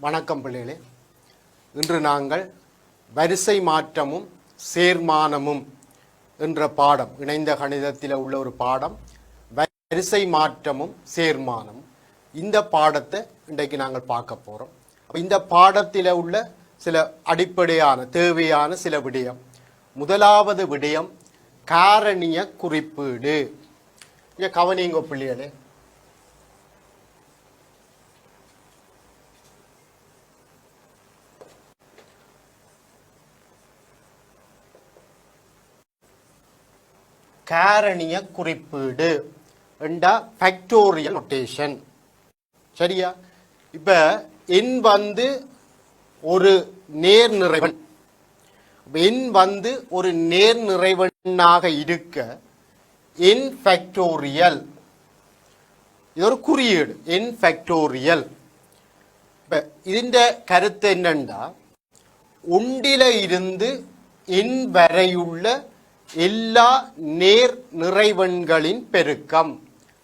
வணக்கம் பிள்ளைகளே. இன்று நாங்கள் வரிசை மாற்றமும் சேர்மானமும் என்ற பாடம், இணைந்த கணிதத்தில் உள்ள ஒரு பாடம், வரிசை மாற்றமும் சேர்மானமும். இந்த பாடத்தை இன்றைக்கு நாங்கள் பார்க்க போகிறோம். இந்த பாடத்தில் உள்ள சில அடிப்படையான தேவையான சில விடயம். முதலாவது விடயம் காரணிய குறிப்பீடு. இங்கே கவனிங்க பிள்ளைகளே. காரணிய குறிப்பீடு என்றா ஃபேக்டோரியல் நோட்டேஷன். சரியா? இப்ப எண் வந்து ஒரு நேர் நிறைவன். எண் வந்து ஒரு நேர் நிறைவனாக இருக்க என் ஃபேக்டோரியல், இது ஒரு குறியீடு, என் ஃபேக்டோரியல். இப்ப ഇതിന്റെ கருத்து என்னண்டா, ஒன்றில இருந்து எண் வரையுள்ள எல்லா நேர் நிறைவன்களின் பெருக்கம்.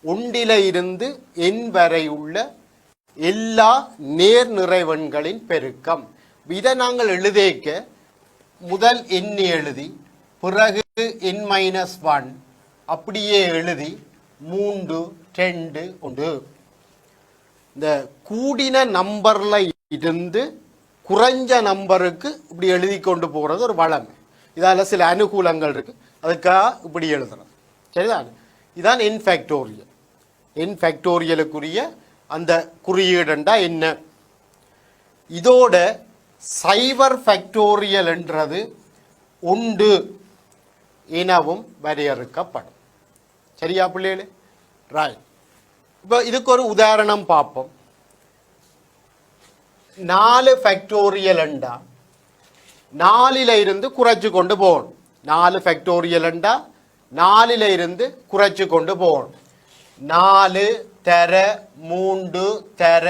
ஒன்றில இருந்து எண் வரையுள்ள எல்லா நேர் நிறைவன்களின் பெருக்கம். இதை நாங்கள் எழுதேக்க முதல் எண்ணி எழுதி பிறகு n-1 அப்படியே எழுதி 3, 2, 1. இந்த கூடின நம்பர்ல இருந்து குறைஞ்ச நம்பருக்கு இப்படி எழுதி கொண்டு போறது ஒரு வளம். இதால சில அனுகூலங்கள் இருக்கு, அதுக்காக இப்படி எழுதுறது. சரிதான்? இதான் என் ஃபேக்டோரியல். என் ஃபேக்டோரியலுக்குரிய அந்த குறியீடுண்டா என்ன? இதோட சைவர் ஃபேக்டோரியல் என்றது உண்டு எனவும் வரையறுக்கப்படும். சரியா பிள்ளைகளே? ரைட். இப்போ இதுக்கு ஒரு உதாரணம் பார்ப்போம். 4 ஃபேக்டோரியல் என்றா 4ல இருந்து குறைச்சு கொண்டு போகணும். 4 ஃபேக்டோரியல் என்றா 4ல இருந்து குறைச்சு கொண்டு போகணும். 4 தர 3 தர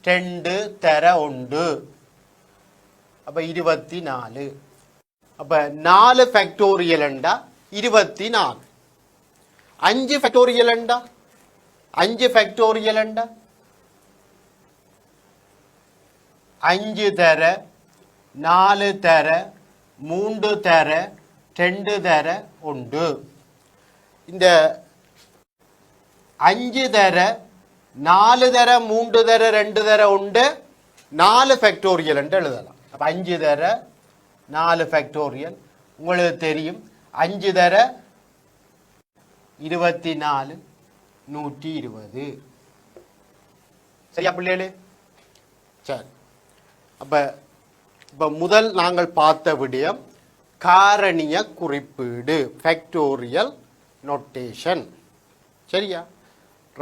2 தர 1, அப்ப 24. அப்ப 4 ஃபேக்டோரியல் என்றா 24. 5 ஃபேக்டோரியல் என்றா 5 ஃபேக்டோரியல் என்றா 5 தர 4 தர 3 தர 2 தர 1. இந்த 5 தர 4 தர 3 தர 2 தர 1 4 ஃபேக்டோரியல் என்று எழுதலாம். அப்ப 5 தர 4 ஃபேக்டோரியல் உங்களுக்கு தெரியும். 5 தர 24 120. சரியா பிள்ளைகளே? சரி. அப்ப முதல் நாங்கள் பார்த்த விடயம் காரணிய குறிப்பீடு, ஃபேக்டோரியல் நோட்டேஷன். சரியா?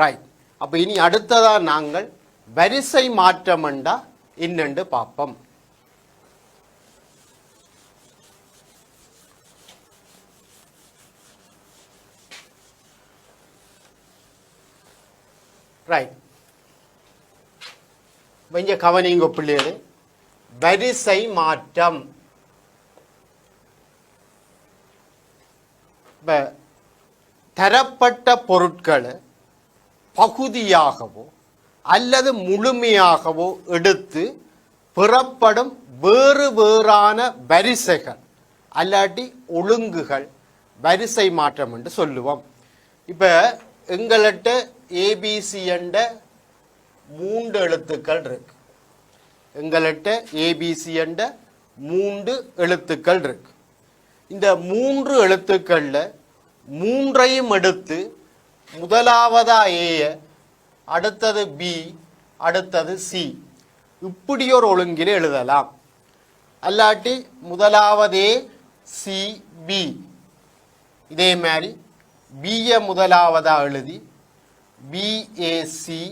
ரைட். அப்ப இனி அடுத்ததா நாங்கள் வரிசை மாற்றம் என்றா என்னென்று பார்ப்போம். ரைட். இங்க கவனிங்க பிள்ளைகளே. வரிசை மாற்றம் தரப்பட்ட பொருட்களை பகுதியாகவோ அல்லது முழுமையாகவோ எடுத்து பெறப்படும் வேறு வேறான வரிசைகள் அல்லாட்டி ஒழுங்குகள் வரிசை மாற்றம் என்று சொல்லுவோம். இப்ப எங்கள்கிட்ட ஏபிசி என்ற 3 எழுத்துக்கள் இருக்கு. எங்கள்கிட்ட ஏபிசி என்ற 3 எழுத்துக்கள் இருக்கு. இந்த 3 எழுத்துக்கள்ல 3ஐயும் எடுத்து முதலாவதா ஏ, அடுத்தது பி, அடுத்தது சி, இப்படி ஒரு ஒழுங்கில் எழுதலாம். அல்லாட்டி முதலாவதே சி பி, இதே மாதிரி பிஏ முதலாவதா எழுதி பிஏசி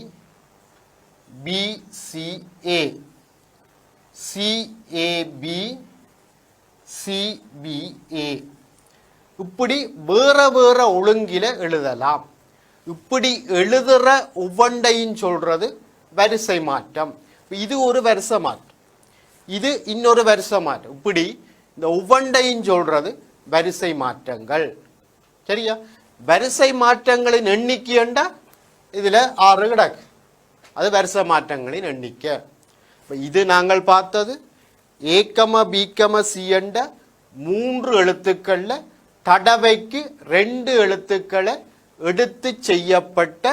பிசிஏ சிஏபி சிபிஏ, இப்படி வேற வேற ஒழுங்கில எழுதலாம். இப்படி எழுதுற ஒவ்வொன்றையும் சொல்றது வரிசை மாற்றம். இது ஒரு வரிசை மாற்றம், இது இன்னொரு வரிசை மாற்றம். இப்படி இந்த ஒவ்வொன்றையும் சொல்றது வரிசை மாற்றங்கள். சரியா? வரிசை மாற்றங்களின் எண்ணிக்கை என்றா இதுல 6 கிடக்கு. அது வரிசை மாற்றங்களின் எண்ணிக்கை. இது நாங்கள் பார்த்தது ஏகம பீக்கம சி என்ற 3 எழுத்துக்கள்ல தடவைக்கு 2 எழுத்துக்களை எடுத்து செய்யப்பட்ட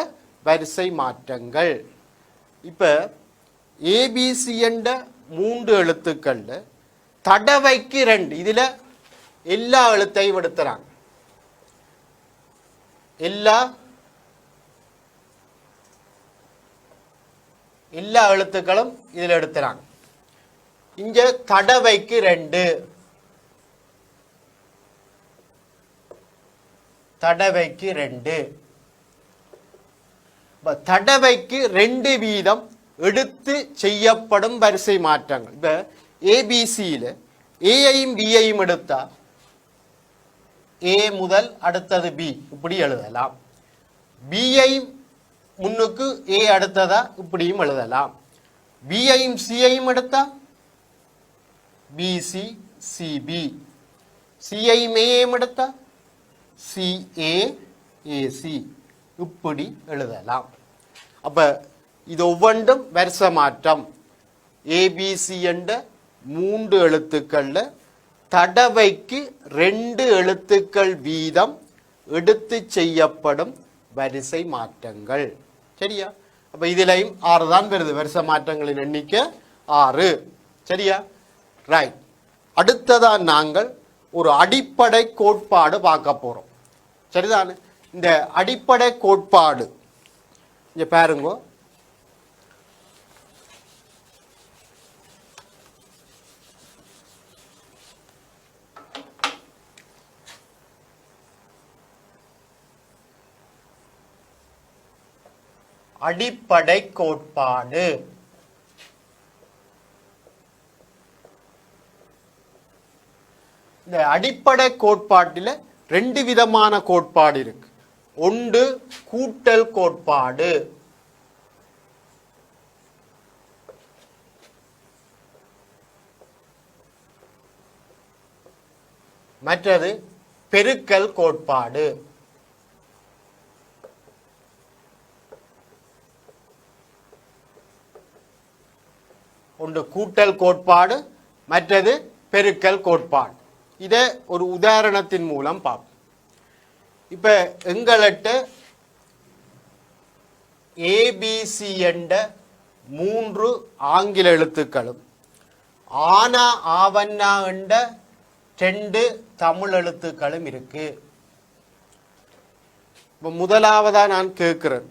வரிசை மாற்றங்கள். இப்ப ஏபிசி என்ற 3 எழுத்துக்கள்ல தடவைக்கு 2, இதுல எல்லா எழுத்தையும் எடுத்துறாங்க. எல்லா எழுத்துக்களும் இதுல எடுத்துறாங்க. இங்க தடவைக்கு 2, தடவைக்கு 2, தடவைக்கு 2 வீதம் எடுத்து செய்யப்படும் வரிசை மாற்றங்கள். இப்ப ஏபிசியில ஏயையும் பியையும் எடுத்தா ஏ முதல் அடுத்தது பி இப்படி எழுதலாம். பியையும் முன்னுக்கு ஏ அடுத்ததா இப்படியும் எழுதலாம். பியையும் சியையும் எடுத்தா பிசி சிபி, சியையும் ஏயும் எடுத்தா சிஏ ஏசி இப்படி எழுதலாம். அப்ப இது ஒவ்வொன்றும் வரிசை மாற்றம். ஏபிசி என்ற 3 எழுத்துக்கள்ல தடவைக்கு 2 எழுத்துக்கள் வீதம் எடுத்து செய்யப்படும் வரிசை மாற்றங்கள். சரியா? அப்ப இதுலயும் 6 தான் வருது. வரிசை மாற்றங்களின் எண்ணிக்கை 6. சரியா? ரைட். அடுத்ததா நாங்கள் ஒரு அடிப்படை கோட்பாடு பார்க்க போறோம். சரிதானே? இந்த அடிப்படை கோட்பாடு இங்க பாருங்க. அடிப்படை கோட்பாடு இந்த அடிப்படை கோட்பாட்டில் 2 விதமான கோட்பாடு இருக்கு. ஒன்று கூட்டல் கோட்பாடு, மற்றது பெருக்கல் கோட்பாடு. ஒன்று கூட்டல் கோட்பாடு, மற்றது பெருக்கல் கோட்பாடு. இதை ஒரு உதாரணத்தின் மூலம் பார்ப்போம். இப்ப எங்கள்கிட்ட ஏபிசி என்ற 3 ஆங்கில எழுத்துக்களும் ஆனா ஆவண்ணா என்ற 2 தமிழ் எழுத்துக்களும் இருக்கு. முதலாவதா நான் கேட்கிறேன்,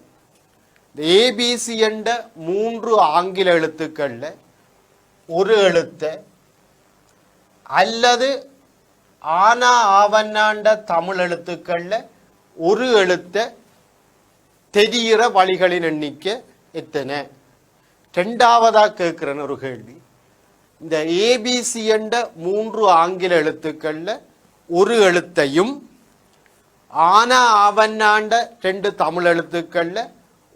ஏபிசி என்ற 3 ஆங்கில எழுத்துக்கள்ல ஒரு எழுத்தை அல்லது ஆனா ஆவண்ணாண்ட தமிழ் எழுத்துக்கள்ல ஒரு எழுத்தை தெரிகிற வழிகளின் எண்ணிக்கை எத்தனை? 2வதா கேட்கிறேன் ஒரு கேள்வி, இந்த ஏபிசி என்ற 3 ஆங்கில எழுத்துக்கள்ல ஒரு எழுத்தையும் ஆனா ஆவண்ணாண்ட 2 தமிழ் எழுத்துக்கள்ல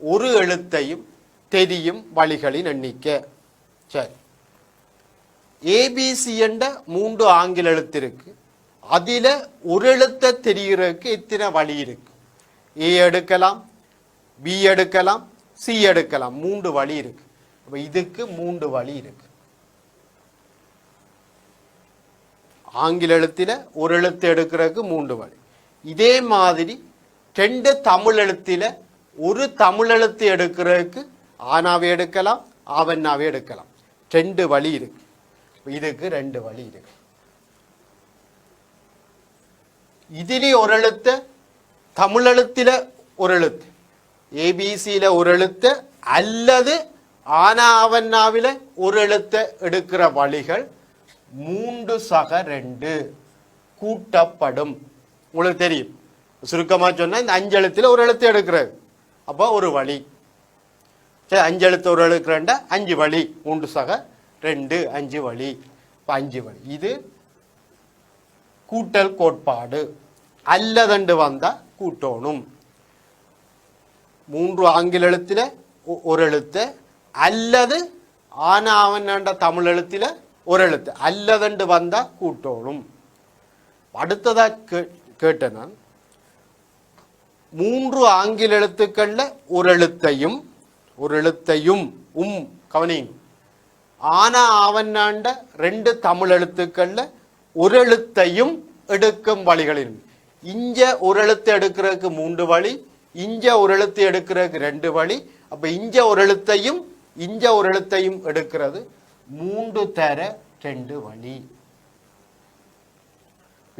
ஒரு எழுத்தையும் தெரியும் வழிகளின் எண்ணிக்கை. சரி, ஏபிசி என்ற 3 ஆங்கில எழுத்து இருக்கு. அதில ஒரு எழுத்தை தெரிகிறதுக்கு எத்தனை வழி இருக்கு? ஏ எடுக்கலாம், பி எடுக்கலாம், சி எடுக்கலாம். 3 வழி இருக்கு. அப்ப இதுக்கு 3 வழி இருக்கு. ஆங்கில எழுத்துல ஒரு எழுத்து எடுக்கிறதுக்கு 3 வழி. இதே மாதிரி 2 தமிழ் எழுத்துல ஒரு தமிழ் எழுத்து எடுக்கிறதுக்கு ஆனாவே எடுக்கலாம், ஆவண்ணாவே எடுக்கலாம். 2 வழி இருக்கு. இதுக்கு 2 வழி இருக்கு. இதிலே ஒரு எழுத்து, தமிழ் எழுத்துல ஒரு எழுத்து, ஏபிசியில ஒரு எழுத்து அல்லது ஆனா ஆவண்ணாவில ஒரு எழுத்தை எடுக்கிற வழிகள் 3 கூட்டப்படும். உங்களுக்கு தெரியும், சுருக்கமா சொன்னா இந்த 5 எழுத்துல ஒரு எழுத்து எடுக்கிறது, அப்போ ஒரு வழி. சரி, 5 எழுத்து ஒரு எழுக்கிறேன்டா 5 வழி, 3 5 வழி, 5 வழி. இது கூட்டல் கோட்பாடு. அல்லதண்டு வந்தா கூட்டணும். 3 ஆங்கில எழுத்துல ஒரு எழுத்து அல்லது ஆனா ஆவண்ணாண்ட தமிழ் எழுத்துல ஒரு எழுத்து அல்லதண்டு வந்தா கூட்டணும். அடுத்ததா கேட்டேன் நான், 3 ஆங்கில எழுத்துக்கள்ல ஒரு எழுத்தையும் கவனிங்க, ஆனா ஆவன்னாண்ட 2 தமிழ் எழுத்துக்கள்ல ஒரு எழுத்தையும் எடுக்கும் வழிகள் இருக்கு. இஞ்ச ஒரு எழுத்து எடுக்கிறதுக்கு 3 வழி, இஞ்ச ஒரு எழுத்து எடுக்கிறதுக்கு 2 வழி. அப்ப இஞ்ச ஒரு எழுத்தையும் இஞ்ச ஒரு எழுத்தையும் எடுக்கிறது 3 தர 2 வழி.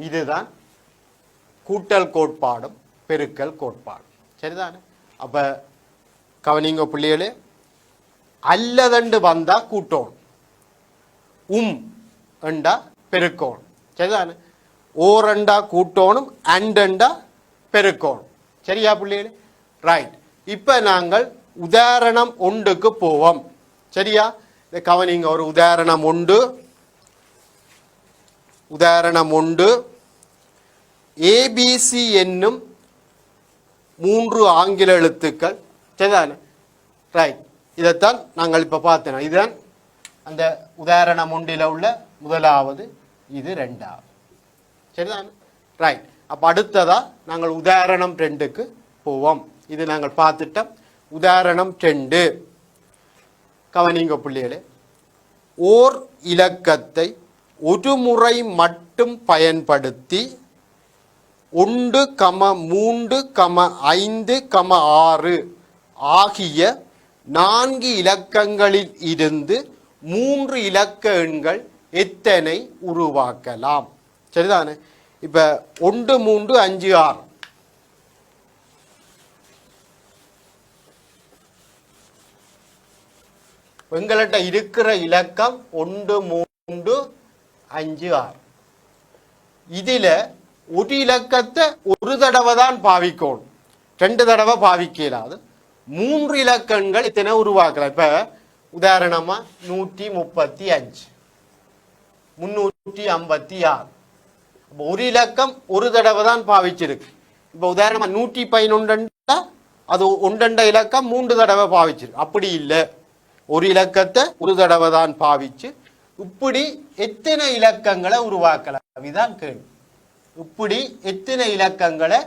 இதுதான் கூட்டல் கோட்பாடும் பெருக்கல் கோட்பாடும். சரிதானே? அப்ப கவனிங்க பிள்ளைகளே, அல்லதண்டு வந்தா கூட்டணும், என்றா பெருக்கணும். சரிதானே? ஓரண்டா கூட்டணும், அண்டண்டா பெருக்கணும். சரியா பிள்ளைகளே? ரைட். இப்ப நாங்கள் உதாரணம் 1க்கு போவோம். சரியா? கவனிங்க, ஒரு உதாரணம் 1. உதாரணம் 1, ஏபிசி என்னும் 3 ஆங்கில எழுத்துக்கள். சரிதானே? ரைட். இதைத்தான் நாங்கள் இப்ப பார்த்தோம். இதுதான் அந்த உதாரணம் 1ல் உள்ள முதலாவது, இது 2வது. சரிதானே? ரைட். அப்ப அடுத்ததா நாங்கள் உதாரணம் 2க்கு போவோம். இது நாங்கள் பார்த்துட்டோம். உதாரணம் 2, கவனிங்க பிள்ளைகளே. ஓர் இலக்கத்தை ஒரு முறை மட்டும் பயன்படுத்தி 1, 3, 5, 6 ஆகிய 4 இலக்கங்களில் இருந்து 3 இலக்க எண்கள் எத்தனை உருவாக்கலாம்? சரிதானே? இப்ப 1, 3, 5, 6 எங்கள்கிட்ட இருக்கிற இலக்கம் 1, 3, 5, 6. இதுல ஒரு இலக்கத்தை ஒரு தடவை தான் பாவிக்கணும், 2 தடவை பாவிக்கலாது. 3 இலக்கங்கள் இத்தனை உருவாக்கலாம். இப்ப உதாரணமா 135, 356. ஒரு இலக்கம் ஒரு தடவை தான் பாவிச்சிருக்கு. இப்ப உதாரணமா 111 அது ஒன்றண்ட இலக்கம் 3 தடவை பாவிச்சிருக்கு. அப்படி இல்லை, ஒரு இலக்கத்தை ஒரு தடவை தான் பாவிச்சு இப்படி எத்தனை இலக்கங்களை உருவாக்கலாம்? இதான் கேள்வி. இப்படி எத்தனை இலக்கங்களை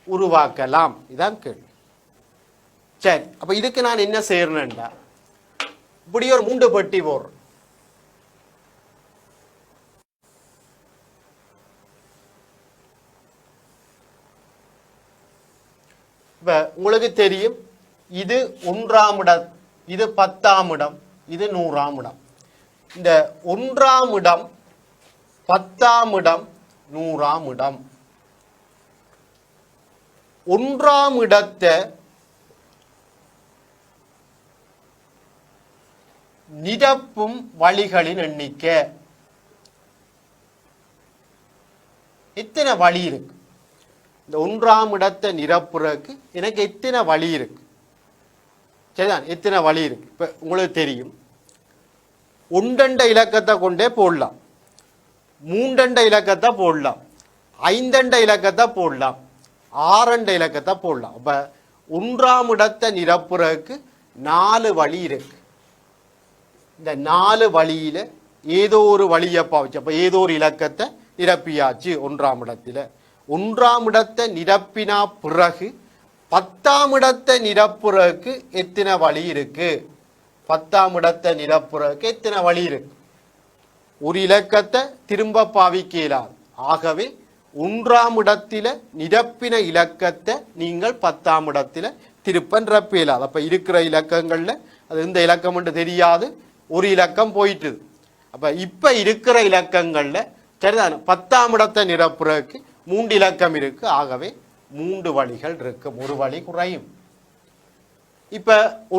உருவாக்கலாம்? இதான் கேள்வி. சரி, அப்ப இதுக்கு நான் என்ன செய்யறேன்டா, இப்படி ஒரு 3 பெட்டி போடுறேன். இப்ப உங்களுக்கு தெரியும், இது 1ஆம் இடம், இது 10ஆம் இடம், இது 100ஆம் இடம். இந்த 1ஆம் இடம், 10ஆம் இடம், 100ஆம் இடம். 1ஆம் இடத்தை நிரப்பும் வழிகளின் எண்ணிக்கை எத்தனை வழி இருக்கு? இந்த 1ஆம் இடத்தை நிரப்புறதுக்கு எனக்கு எத்தனை வழி இருக்கு? சரிதான், எத்தனை வழி இருக்கு? இப்ப உங்களுக்கு தெரியும், 1 இலக்கத்தை கொண்டே போடலாம், 3 இலக்கத்தை போடலாம், 5 இலக்கத்தை போடலாம், 6 இலக்கத்தை போடலாம். அப்ப 1ஆம் இடத்தை நிரப்புறதுக்கு 4 வழி இருக்கு. இந்த 4 வழியில ஏதோ ஒரு வழியை பாவிச்சு, அப்ப ஏதோ ஒரு இலக்கத்தை நிரப்பியாச்சு 1ஆம் இடத்துல. 1ஆம் இடத்தை நிரப்பினா பிறகு 10ஆம் இடத்தை நிரப்புறதுக்கு எத்தனை வழி இருக்கு? 10ஆம் இடத்தை நிரப்புறதுக்கு எத்தனை வழி இருக்கு? ஒரு இலக்கத்தை திரும்ப பாவிக்கலாது. ஆகவே 1ஆம் இடத்தில நிரப்பின இலக்கத்தை நீங்கள் 10ஆம் இடத்துல திருப்ப நிரப்பலாது. அப்ப இருக்கிற இலக்கங்கள்ல அது இந்த இலக்கம் என்று தெரியாது, ஒரு இலக்கம் போயிட்டுது. அப்ப இப்ப இருக்கிற இலக்கங்கள்ல சரிதான 10ஆம் இடத்தை நிரப்புறதுக்கு 3 இலக்கம் இருக்கு. ஆகவே 3 வழிகள் இருக்கும், ஒரு வழி குறையும். இப்ப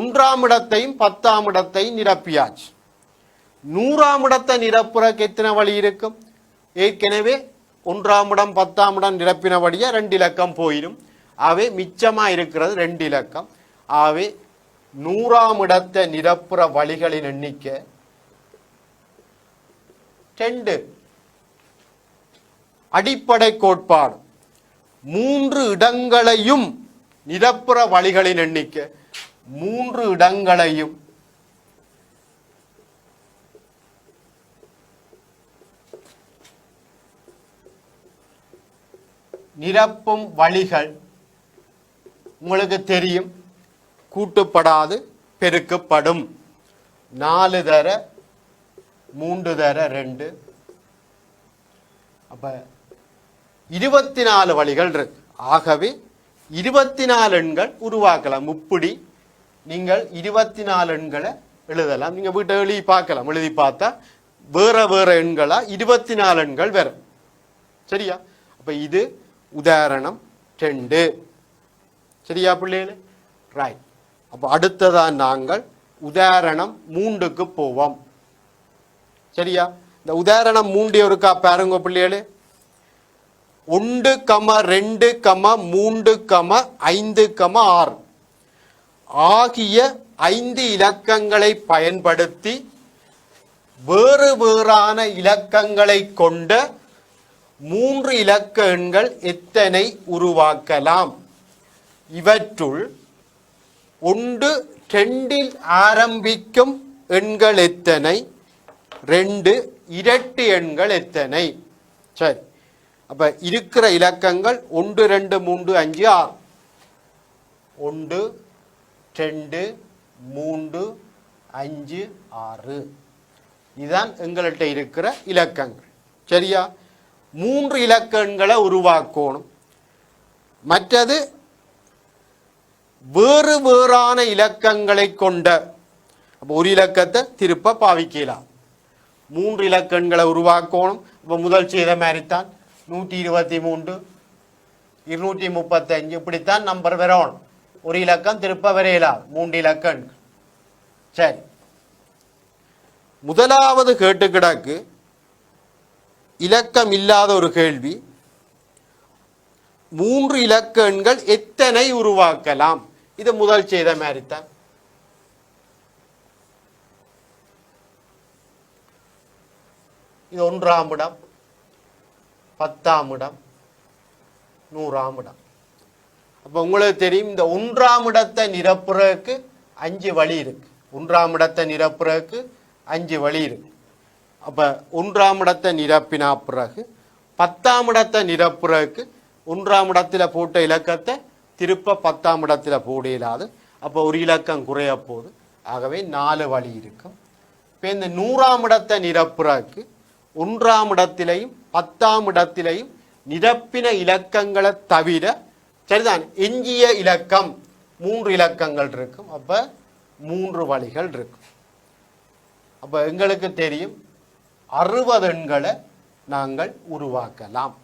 1ஆம் இடத்தையும் 10ஆம் இடத்தையும் நிரப்பியாச்சு. 100ஆம் இடத்தை நிரப்புறதுக்கு எத்தனை வழி இருக்கும்? ஏற்கனவே 1ஆம் இடம் 10ஆம் இடம் நிரப்பினபடியா 2 இலக்கம் போயிடும். ஆகவே மிச்சமா இருக்கிறது 2 இலக்கம். ஆகவே 100ஆம் இடத்தை நிரப்புற வழிகளின் எண்ணிக்கை 2. அடிப்படை கோட்பாடு 3 இடங்களையும் நிரப்புற வழிகளின் எண்ணிக்கை 3 இடங்களையும் நிரப்பும் வழிகள் உங்களுக்கு தெரியும், கூட்டுப்படாது பெருக்கப்படும். 4 தர 3 தர 2. அப்ப 24 வழிகள் இருக்கு. ஆகவே 24 எண்கள் உருவாக்கலாம். இப்படி நீங்கள் 24 எண்களை எழுதலாம். நீங்க வீட்டை எழுதி பார்க்கலாம். எழுதி பார்த்தா வேற வேற எண்களா 24 எண்கள் வரும். சரியா? அப்ப இது உதாரணம் 2. சரியா பிள்ளைகளே? ரைட். அப்ப அடுத்ததான் நாங்கள் உதாரணம் 3க்கு போவோம். சரியா? இந்த உதாரணம் 3 இருக்கா பாருங்க பிள்ளைகளே. 1, 2, 3, 5, 6 ஆகிய 5 இலக்கங்களை பயன்படுத்தி வேறு வேறான இலக்கங்களை கொண்ட 3 இலக்க எண்கள் எத்தனை உருவாக்கலாம்? இவற்றுள் 1, 2 ஆரம்பிக்கும் எண்கள் எத்தனை? 2 இரட்டு எண்கள் எத்தனை? சரி, அப்ப இருக்கிற இலக்கங்கள் 1, 2, 3, 5, 6. 1, 2, 3, 5, 6 இதுதான் எங்கள்கிட்ட இருக்கிற இலக்கங்கள். சரியா? 3 இலக்க எண்களை உருவாக்கணும். மற்றது வேறு வேறான இலக்கங்களை கொண்ட, அப்போ ஒரு இலக்கத்தை திருப்ப பாவிக்கலாம். 3 இலக்க எண்களை உருவாக்கணும். இப்போ முதல் செய்த மாதிரித்தான் 123, 235 இப்படித்தான் நம்பர் வரணும். ஒரு இலக்கம் திருப்ப வரையலாம். 3 இலக்க எண்கள். சரி, முதலாவது கேட்டு கிடக்கு இலக்கம் இல்லாத ஒரு கேள்வி. 3 இலக்க எண்கள் எத்தனை உருவாக்கலாம்? இது முதல் செய்த மாதிரித்தான். இது 1ஆம் இடம், 10ஆம் இடம், 100ஆம் இடம். அப்ப உங்களுக்கு தெரியும் இந்த 1ஆம் இடத்தை நிரப்புறதுக்கு 5 வழி இருக்கு. 1ஆம் இடத்தை நிரப்புறதுக்கு 5 வழி இருக்கு. அப்ப 1ஆம் இடத்தை நிரப்பினா பிறகு 10ஆம் இடத்தை நிரப்புறதுக்கு 1ஆம் இடத்துல போட்ட இலக்கத்தை திருப்ப 10ஆம் இடத்துல போட இயலாது. அப்போ ஒரு இலக்கம் குறைய போகுது. ஆகவே 4 வழி இருக்கும். இப்போ இந்த 100ஆம் இடத்தை நிரப்புறதுக்கு 1ஆம் இடத்திலையும் 10ஆம் இடத்திலையும் நிரப்பின இலக்கங்களை தவிர சரிதான் எஞ்சிய இலக்கம் 3 இலக்கங்கள் இருக்கும். அப்ப 3 வழிகள் இருக்கும். அப்ப எங்களுக்கு தெரியும் 60 எண்களை நாங்கள் உருவாக்கலாம்.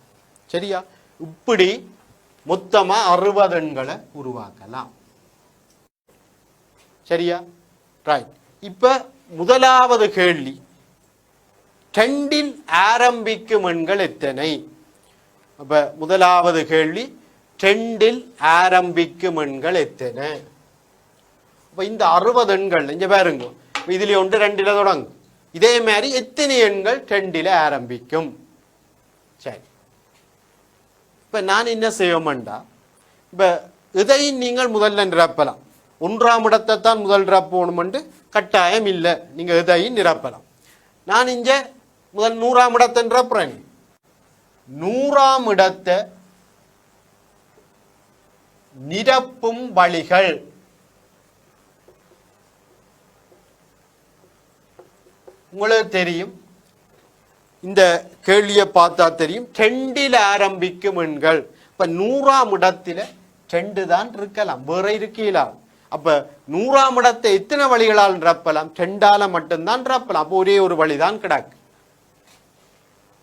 சரியா? இப்படி மொத்தமா 60 எண்களை உருவாக்கலாம். சரியா? ரைட். இப்ப முதலாவது கேள்வி, 2இல் ஆரம்பிக்கும் எண்கள் எத்தனை? அப்ப முதலாவது கேள்வி, 2இல் ஆரம்பிக்கும் எண்கள் எத்தனை? அப்ப இந்த 60 எண்கள் இங்க பாருங்க. இதுல 1, 2ல தொடங்கும். இதே மாதிரி எத்தனை எண்கள் 2ல ஆரம்பிக்கும்? சரி, இப்ப நான் என்ன செய்வோம்டா, இப்ப இதை நீங்கள் முதல்ல நிரப்பலாம். 1ஆம் இடத்தை தான் முதல் நிரப்பணும் என்று கட்டாயம் இல்லை. நீங்க இதையும் நிரப்பலாம். நான் இங்க முதல் 100ஆம் இடத்தை நிரப்புறேன். 100ஆம் இடத்தை நிரப்பும் வழிகள் உங்களுக்கு தெரியும். இந்த கேள்வியை பார்த்தா தெரியும். 2இல் ஆரம்பிக்கும் எண்கள். இப்ப 100ஆம் இடத்துல 2 தான் இருக்கலாம், வேற இருக்கலாம். அப்ப 100ஆம் இடத்தை எத்தனை வழிகளால் நிரப்பலாம்? 2ஆல மட்டும்தான் நிரப்பலாம். அப்போ ஒரே ஒரு வழிதான் கிடக்கு.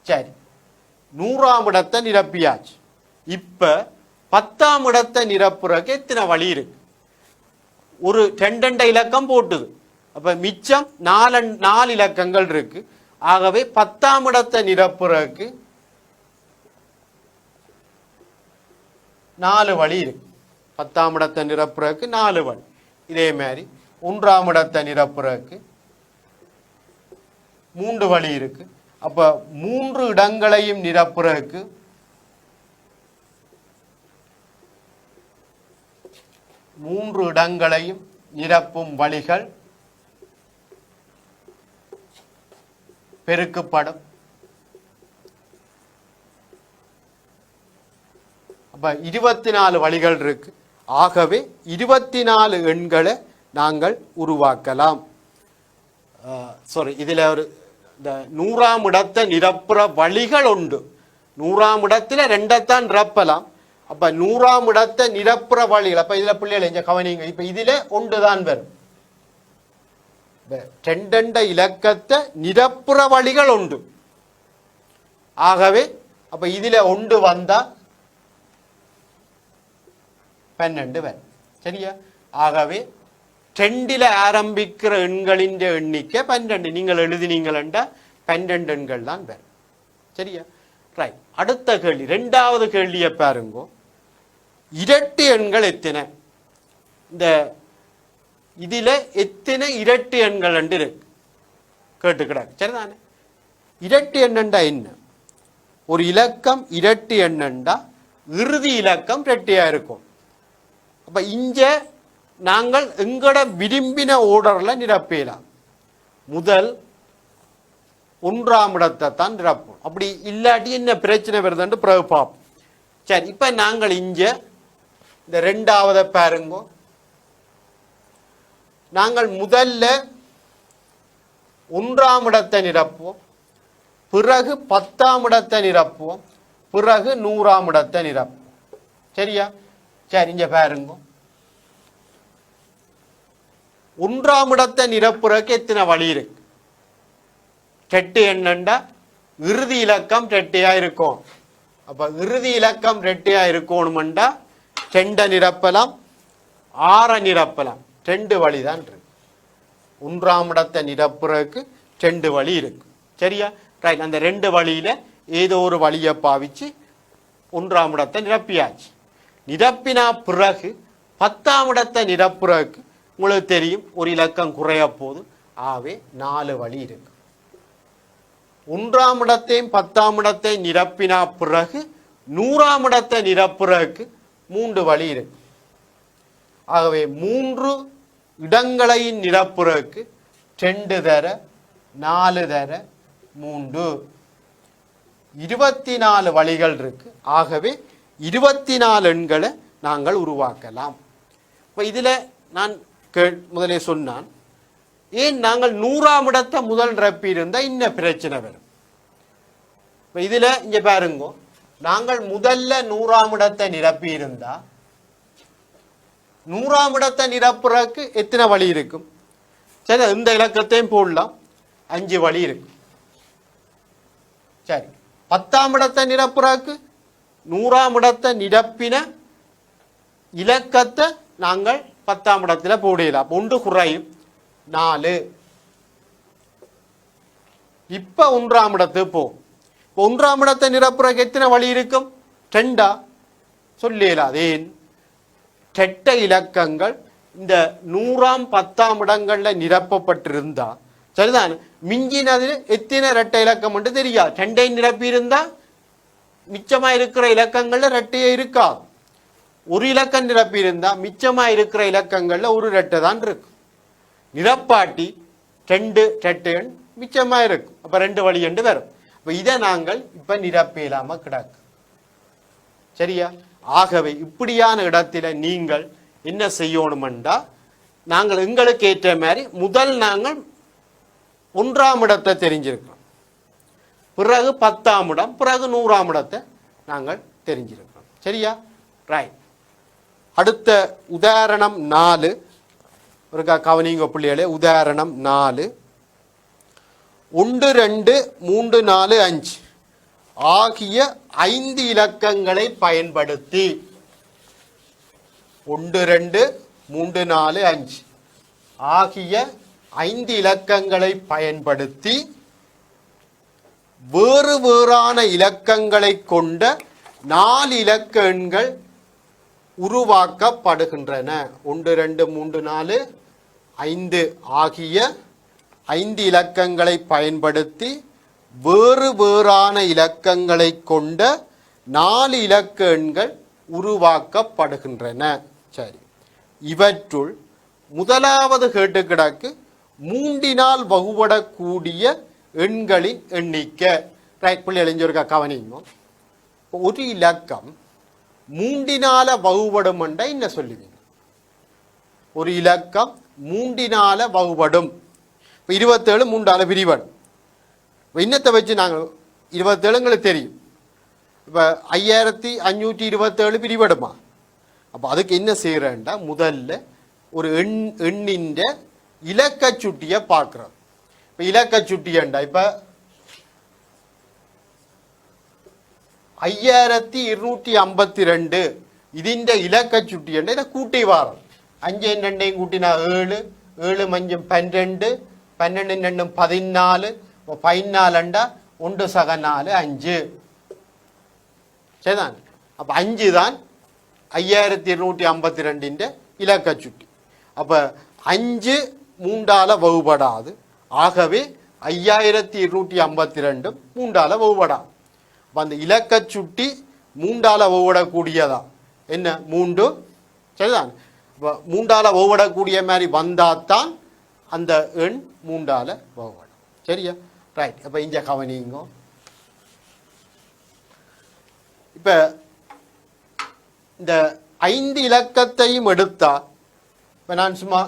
சரி, 100ஆம் இடத்தை நிரப்பியாச்சு. இப்ப 10ஆம் இடத்தை நிரப்புறதுக்கு எத்தனை வழி இருக்கு? ஒரு 2 இலக்கம் போட்டுது. அப்ப மிச்சம் 4 இலக்கங்கள் இருக்கு. ஆகவே 10ஆம் இடத்தை நிரப்புறதுக்கு 4 வழி இருக்கு. 10ஆம் இடத்தை நிரப்புறதுக்கு 4 வழி. இதே மாதிரி 1ஆம் இடத்தை நிரப்புறதுக்கு 3 வழி இருக்கு. அப்ப 3 இடங்களையும் நிரப்புறதுக்கு 3 இடங்களையும் நிரப்பும் வழிகள் பெருக்கப்படும். அப்ப 24 வழிகள் இருக்கு. ஆகவே 24 எண்களை நாங்கள் உருவாக்கலாம். சாரி, இதுல ஒரு இந்த 100ஆம் இடத்தை நிரப்புற வழிகள் உண்டு. 100ஆம் இடத்துல ரெண்டைத்தான் நிரப்பலாம். அப்ப 100ஆம் இடத்தை நிரப்புற வழிகள், அப்ப இதுல பிள்ளைகள் எங்க கவனிங்க, இப்ப இதுல ஒன்றுதான் வரும். ரெண்ட இலக்கத்தை நிரப்புற வழிகள் உண்டு. ஆகவே அப்ப இதுல ஒன்று வந்தா 12 வரும். சரியா? ஆகவே 2ல ஆரம்பிக்கிற எண்களின் எண்ணிக்கை 12. நீங்கள் எழுதினீங்கள் என்றால் 12 எண்கள் தான் வரும். சரியா? ரைட். அடுத்த கேள்வி, 2வது கேள்வியை பாருங்க. இரட்டு எண்கள் எத்தனை? இந்த இதுல எத்தனை இரட்டு எண்கள் என்று இருக்கு கேட்டுக்கிறாங்க. சரிதானே? இரட்டு எண்ணண்டா என்ன? ஒரு இலக்கம் இரட்டு எண்ணண்டா இறுதி இலக்கம் ரெட்டையா இருக்கும். அப்ப இங்க நாங்கள் எங்கட விரும்பின ஓர்டர்ல நிரப்பலாம். முதல் 1ஆம் இடத்தை தான் நிரப்போம். அப்படி இல்லாட்டி என்ன பிரச்சனை வருதுன்னு பிறகு பார்ப்போம். சரி, இப்ப நாங்கள் இங்க இந்த 2வது பாருங்க. நாங்கள் முதல்ல 1ஆம் இடத்தை நிரப்புவோம், பிறகு 10ஆம் இடத்தை நிரப்புவோம், பிறகு 100ஆம் இடத்தை நிரப்புவோம். சரியா? சரி, இங்க பாருங்க. 1ஆம் இடத்தை நிரப்புறதுக்கு எத்தனை வழி இருக்கு? ரெட்டு எண்ணண்டா இறுதி இலக்கம் ரெட்டையா இருக்கும். அப்ப இறுதி இலக்கம் ரெட்டையா இருக்கணும்டா 2 நிரப்பலாம், 6 நிரப்பலாம். 2 வழிதான் இருக்கு. 1ஆம் இடத்தை நிரப்புறதுக்கு 2 வழி இருக்கு. சரியா? ரைட். அந்த 2 வழியில ஏதோ ஒரு வழியை பாவிச்சு 1ஆம் இடத்தை நிரப்பியாச்சு. நிரப்பினா பிறகு 10ஆம் இடத்தை நிரப்புறதுக்கு உங்களுக்கு தெரியும் ஒரு இலக்கம் குறைய போது. ஆகவே 4 வழி இருக்கு. 1ஆம் இடத்தையும் 10ஆம் இடத்தை நிரப்பினா பிறகு 100ஆம் இடத்தை நிரப்புறதுக்கு 3 வழி இருக்கு. ஆகவே 3 இடங்களை நிரப்புறதுக்கு 2 தர 4 தர 3 24 வழிகள் இருக்கு. ஆகவே 24 எண்களை நாங்கள் உருவாக்கலாம். இப்ப இதுல நான் முதலே சொன்னான், ஏன் நாங்கள் 100ஆம் இடத்தை முதல் நிரப்பி இருந்தா இன்ன பிரச்சனை வரும். இப்ப இதுல இங்க பாருங்க, நாங்கள் முதல்ல 100ஆம் இடத்தை நிரப்பி இருந்தா 100ஆம் இடத்தை நிரப்புறதுக்கு எத்தனை வழி இருக்கும்? சரி, இந்த இலக்கத்தையும் போடலாம், 5 வழி இருக்கு. சரி, 10ஆம் இடத்தை நிரப்புறதுக்கு 100ஆம் இடத்தை நிரப்பின இலக்கத்தை நாங்கள் 10ஆம் இடத்துல போடலாம். 1 குறையும், 4. இப்ப 1ஆம் இடத்துக்கு போ. 1ஆம் இடத்தை நிரப்புறதுக்கு எத்தனை வழி இருக்கும்? 2. சொல்லலாம். அதேன் ரெட்டை இலக்கங்கள் இந்த 100ஆம் 10ஆம் இடங்கள்ல நிரப்பப்பட்டிருந்தா சரிதான். மிஞ்சினதில் எத்தனை ரெட்டை இலக்கம் என்று தெரியாது. 2ஐ நிரப்பி இருந்தா மிச்சமா இருக்கிற இலக்கங்கள்ல ரெட்டையே இருக்காது. ஒரு இலக்கம் நிரப்பி இருந்தா மிச்சமா இருக்கிற இலக்கங்கள்ல ஒரு ரெட்டை தான் இருக்கு. நிரப்பாட்டி 2 ரெட்டை எண் மிச்சமா இருக்கும். அப்ப 2 வழி என்று வரும். அப்ப இதை நாங்கள் இப்ப நிரப்பலாம கிடக்கு. சரியா? ஆகவே இப்படியான இடத்துல நீங்கள் என்ன செய்யணும்டா, நாங்கள் எங்களுக்கு ஏற்ற மாதிரி முதல் நாங்கள் 1ஆம் இடத்தை தெரிஞ்சிருக்கோம், பிறகு 10ஆம் இடம், பிறகு 100ஆம் இடத்தை நாங்கள் தெரிஞ்சிருக்கோம். சரியா? ரைட். அடுத்த உதாரணம் 4 ஒரு கவனிங்க பிள்ளைகளே. உதாரணம் 4. 1 2 3 4 5 ஆகிய 5 இலக்கங்களை பயன்படுத்தி 1 2 3 4 5 ஆகிய 5 இலக்கங்களை பயன்படுத்தி வேறு வேறான இலக்கங்களை கொண்ட 4 இலக்க எண்கள் உருவாக்கப்படுகின்றன. 1 2 3 4 5 ஆகிய 5 இலக்கங்களை பயன்படுத்தி வேறு வேறான இலக்கங்களை கொண்ட 4 இலக்க எண்கள் உருவாக்கப்படுகின்றன. சரி, இவற்றுள் முதலாவது கேட்டுக்கிடக்கு 3 வகுபடக்கூடிய எண்களின் எண்ணிக்கை. ரைட் பிள்ளை எழுஞ்சொருக்கா கவனிங்க. ஒரு இலக்கம் 3 வகுபடும் என்றா என்ன சொல்லுவீங்க? ஒரு இலக்கம் 3 வகுபடும். 27 3 பிரிவடும். இன்னத்தை வச்சு நாங்கள் 27 தெரியும். இப்போ 5527 பிரிவெடுமா. அப்போ அதுக்கு என்ன செய்கிறேன்டா, முதல்ல ஒரு எண்ணின் இலக்க சுட்டியை பார்க்குறோம். இப்போ இலக்க சுட்டியண்டா இப்போ 5252 ഇതിൻ്റെ இலக்க சுட்டியண்டா இதை கூட்டி வாரம். 5 2 கூட்டினா 7, 7 5 12, 12 2 14, 14 1 சக 4 5. சரிதான். அப்போ 5 தான் 5252 இலக்க சுட்டி. அப்போ 5 3ஆல் வகுபடாது. ஆகவே 5252 3ஆல் வகுபடாது. அப்போ அந்த இலக்க சுட்டி 3ஆல் வகுபடக்கூடியதா என்ன 3. சரிதான். இப்போ 3ஆல் வகுபடக்கூடிய மாதிரி வந்தாத்தான் அந்த எண் 3ஆல் வகுபடும். சரியா? ரைட். அப்போ இங்கே கவனிங்க. இப்போ இந்த 5 இலக்கத்தையும் எடுத்தா, இப்போ நான் சும்மா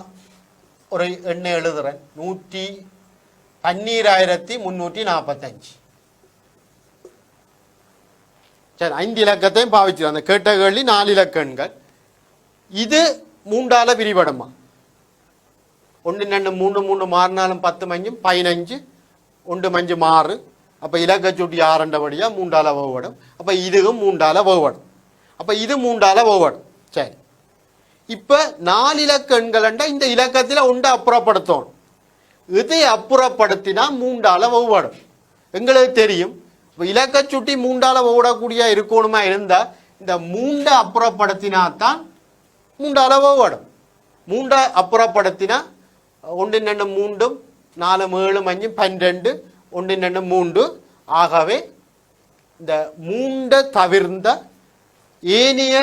ஒரு எண்ணை எழுதுறேன். 112,345. சரி, 5 இலக்கத்தையும் பாவிச்சிடும். அந்த கேட்ட கேள்வி 4 இலக்க எண்கள். இது 3ஆல் பிரிபடுமா? 1 2 3 3 மாறினாலும் 10 மஞ்சும் 15, 1 மஞ்சு 6. அப்போ இலக்க சுட்டி 6 3ஆல் வகுபடும். அப்போ இதுவும் 3ஆல் வகுபடும். அப்போ இது 3ஆல் வகுபடும். சரி, இப்போ 4 இலக்க எண்கள்ண்டா இந்த இலக்கத்தில் ஒன்று அப்புறப்படுத்தணும். இதை அப்புறப்படுத்தினா 3ஆல் வகுபடும். எங்களுக்கு தெரியும். இப்போ இலக்க சுட்டி 3ஆல் வகுபடக்கூடிய இருக்கணுமா இருந்தால் இந்த 3 அப்புறப்படுத்தினா தான் 3ஆல் வகுபடும். 3 அப்புறப்படுத்தினா 1 2 3 4 7 5 12, 1 2 3. ஆகவே இந்த 3 தவிர்ந்த ஏனைய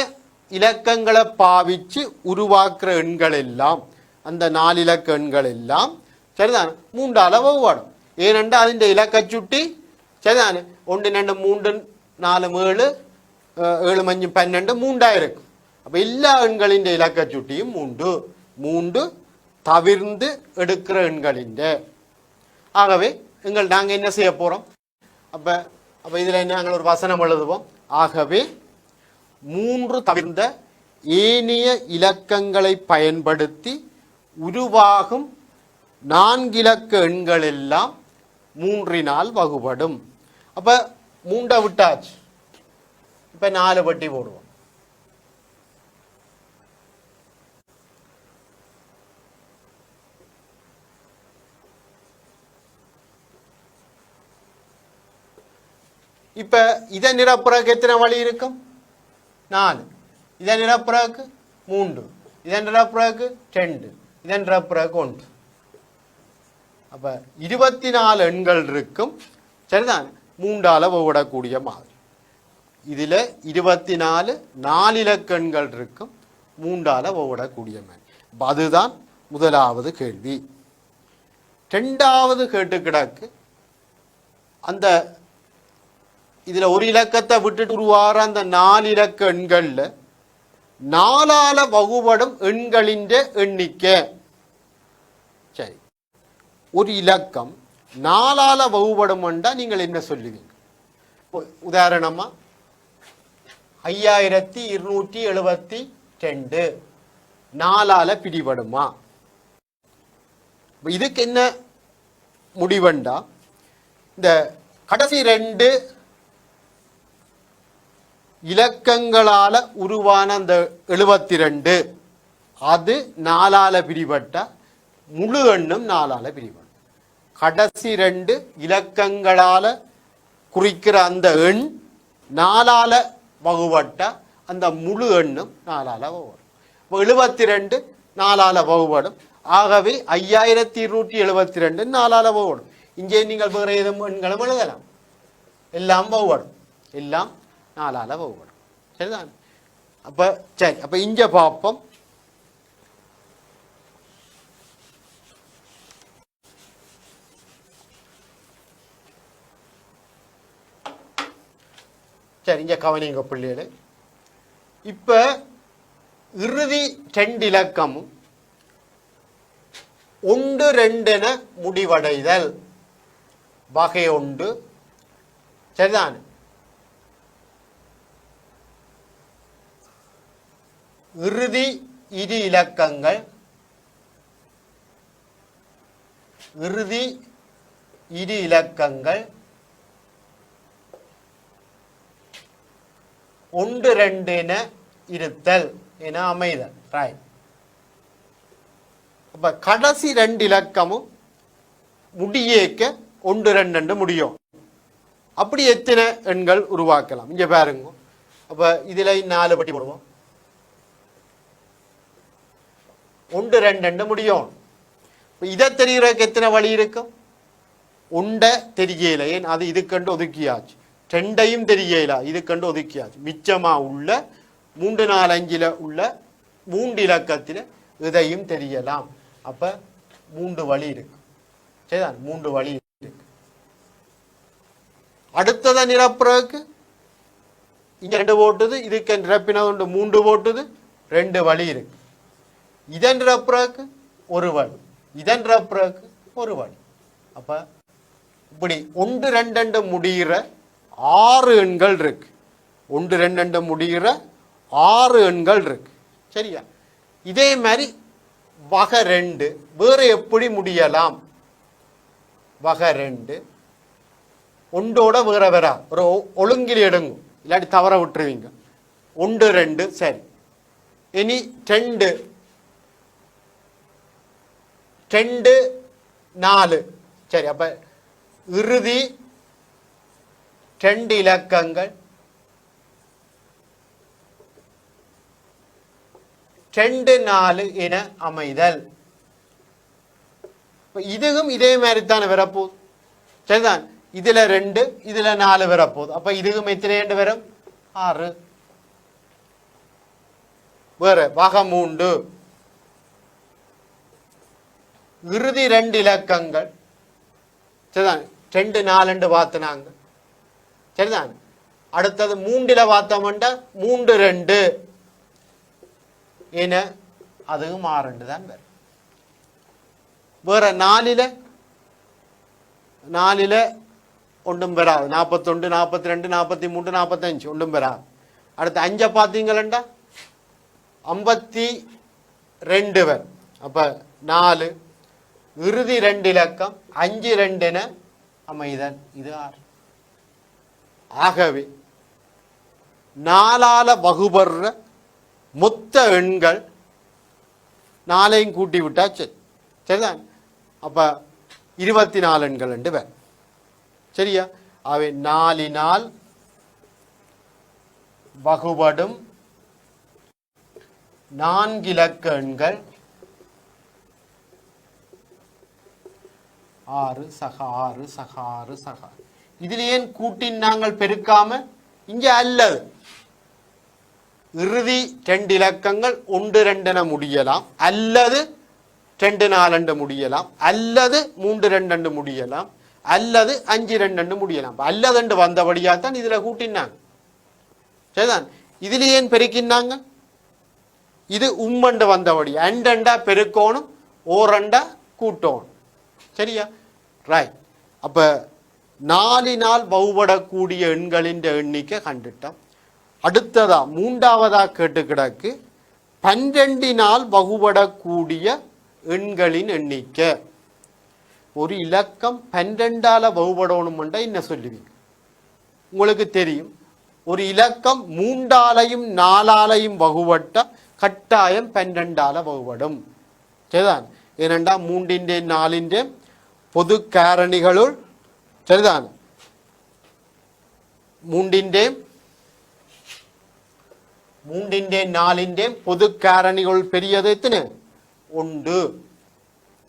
இலக்கங்களை பாவிச்சு உருவாக்குற எண்கள் எல்லாம், அந்த 4 இலக்க எண்கள் எல்லாம் சரிதான் 3ஆல் வகுபடும். ஏனென்றால் அதிൻ്റെ இலக்க சுட்டி சரிதான் 1 2 3 4 7 7 5 12 3 இருக்கும். அப்போ எல்லா எண்களின் இலக்க சுட்டியும் 3. 3 தவிர்ந்து எடுக்கிற எண்களின். ஆகவே நாங்கள் என்ன செய்ய போகிறோம்? அப்போ இதில் நாங்கள் ஒரு வசனம் எழுதுவோம். ஆகவே 3 தவிர்ந்த ஏனைய இலக்கங்களை பயன்படுத்தி உருவாகும் 4 இலக்க எண்கள் எல்லாம் 3ஆல் வகுபடும். அப்போ 3 விட்டாச்சு. இப்போ 4 வட்டி போடுவோம். இப்போ இதை நிரப்புறதுக்கு எத்தனை வழி இருக்கும்? 4. இதை நிரப்புறதுக்கு 3. இதை நிரப்புறதுக்கு 2. இதை நிரப்புறதுக்கு 1. அப்போ 24 எண்கள் இருக்கும். சரிதான் 3ஆல் வகுபடக்கூடிய மாதிரி. இதில் 24 4 இலக்க எண்கள் இருக்கும் 3ஆல் வகுபடக்கூடிய மாதிரி. அதுதான் முதலாவது கேள்வி. 2வது கேட்டு கிடக்கு. அந்த இதில் ஒரு இலக்கத்தை விட்டுட்டு உருவாகிற அந்த 4 இலக்க எண்களில் 4ஆல் வகுபடும் எண்களின் எண்ணிக்கை. சரி, ஒரு இலக்கம் 4ஆல் வகுபடும் என்றால் நீங்கள் என்ன சொல்லுவீங்க? உதாரணமா 5272 4ஆல் பிரிபடுமா? இதுக்கு என்ன முடிவண்டா, இந்த கடைசி 2 இலக்கங்களால் உருவான அந்த 72 அது 4ஆல் பிரிபட்ட முழு எண்ணும் 4ஆல் பிரிபடும். கடைசி 2 இலக்கங்களால் குறிக்கிற அந்த எண் 4ஆல் வகுபட்ட அந்த முழு எண்ணும் 4ஆல் வகுபடும். இப்போ 72 4ஆல் வகுபடும். ஆகவே 5272 4ஆல் வகுபடும். இங்கே நீங்கள் வேறு ஏதும் எண்களும் எழுதலாம். எல்லாம் வகுபடும். எல்லாம் 4ஆல் வகுபடும். சரிதான். அப்போ சரி, அப்போ இங்கே பார்ப்போம். சரி, இங்கே கவனிங்க பிள்ளைகளே. இப்போ இறுதி 2 இலக்கமும் 1 2 என முடிவடைதல். வகை உண்டு. சரிதான். இறுதி இரு இலக்கங்கள் ஒன்று ரெண்டு என இருத்தல் என அமைதல். ரைட். அப்ப கடைசி ரெண்டு இலக்கமும் முடியேக்க ஒன்று ரெண்டு முடியும். அப்படி எத்தனை எண்கள் உருவாக்கலாம்? இங்க பாருங்க. அப்ப இதுல 4 பட்டி போடுவோம். ஒன்று ரெண்டு முடியும். இதை தெரிகிறதுக்கு எத்தனை வழி இருக்கும்? உண்ட தெரியல, ஏன் அது இது கண்டு ஒதுக்கியாச்சு. ரெண்டையும் தெரியல, இது கண்டு ஒதுக்கியாச்சு. மிச்சமா உள்ள 3 4 5 உள்ள 3 இலக்கத்தில் இதையும் தெரியலாம். அப்ப 3 வழி இருக்கு. சரிதான், 3 வழி இருக்கு. அடுத்ததை நிரப்புறதுக்கு இங்க 2 போட்டுது, இதுக்கு நிரப்பினது 3 போட்டுது, 2 வழி இருக்கு. இதன் நிரப்புறதுக்கு 1 வழி, இதன் நிரப்புறதுக்கு 1 வழி. அப்ப இப்படி 1 2 முடிகிற 6 எண்கள் இருக்கு. 1 2 முடிகிற 6 எண்கள் இருக்கு. சரியா? இதே மாதிரி வகை 2 வேற எப்படி முடியலாம்? வகை 2 ஒன்றோட வேற வேற ஒரு ஒழுங்கில் எடுங்கும், இல்லாட்டி தவற விட்டுருவீங்க. 1 2 சரி. இனி 2 4 சரி. அப்ப இறுதி 2 இலக்கங்கள் 2 4 என அமைதல். இதுவும் இதே மாதிரி தானே வரப்போகுது. சரிதான். இதுல 2 இதுல 4 வரப்போகுது. அப்ப இதுவும் எத்தனை 2 வரும்? 6. வேற வகை 3 இறுதி 2 இலக்கங்கள். சரிதான். 2 4 பார்த்தனாங்க. சரிதான். அடுத்தது 3ல பார்த்தோம்னா 3 2 என அதுவும் 6 தான் வரும். வேற 4ல ஒன்றும் வராது. 41 42 43 45 ஒன்றும் வராது. அடுத்து 5 பார்த்தீங்களா 52 வரும். அப்ப 4 இறுதி 2 இலக்கம் 5 2 என அமைதல். இது 6. ஆகவே 4ஆல வகுபடுற மொத்த எண்கள் 4ஐயும் கூட்டி விட்டா சரி. சரிதான். அப்ப 24 எண்கள் என்று வரும். சரியா? அவை 4னால் வகுபடும் 4 இலக்க எண்கள் 6 சக 6 சக 6 சக. இதில் ஏன் கூட்டி நாங்கள் பெருக்காம இங்க அல்லது இறுதி 2 இலக்கங்கள் 1 2 என முடியலாம், அல்லது 2 4 முடியலாம், அல்லது 3 2 முடியலாம், அல்லது 5 2 முடியலாம். அல்லது வந்தபடியாத்தான் இதுல கூட்டினாங்க. சரிதான். இதுல ஏன் பெருக்கினாங்க? இது உம்மண்டு வந்தபடி அண்டா பெருக்கோணும், ஓரண்டா கூட்டோணும். சரியா? ரைட். அப்ப 4னால் வகுபடக்கூடிய எண்களின் எண்ணிக்கை கண்டுட்டோம். அடுத்ததா 3ஆவதா கேட்டு கிடக்கு 12னால் வகுபடக்கூடிய எண்களின் எண்ணிக்கை. ஒரு இலக்கம் 12ஆல வகுபடணும்ன்றா என்ன சொல்லுவீங்க? உங்களுக்கு தெரியும், ஒரு இலக்கம் 3ஆலையும் 4ஆலையும் வகுபட்ட கட்டாயம் 12ஆல வகுபடும். சரிதான். ஏனென்றா 3 4 பொது காரணிகளுள் சரிதான் 3 4 பொது காரணிகள் பெரியது எத்தனை? 1.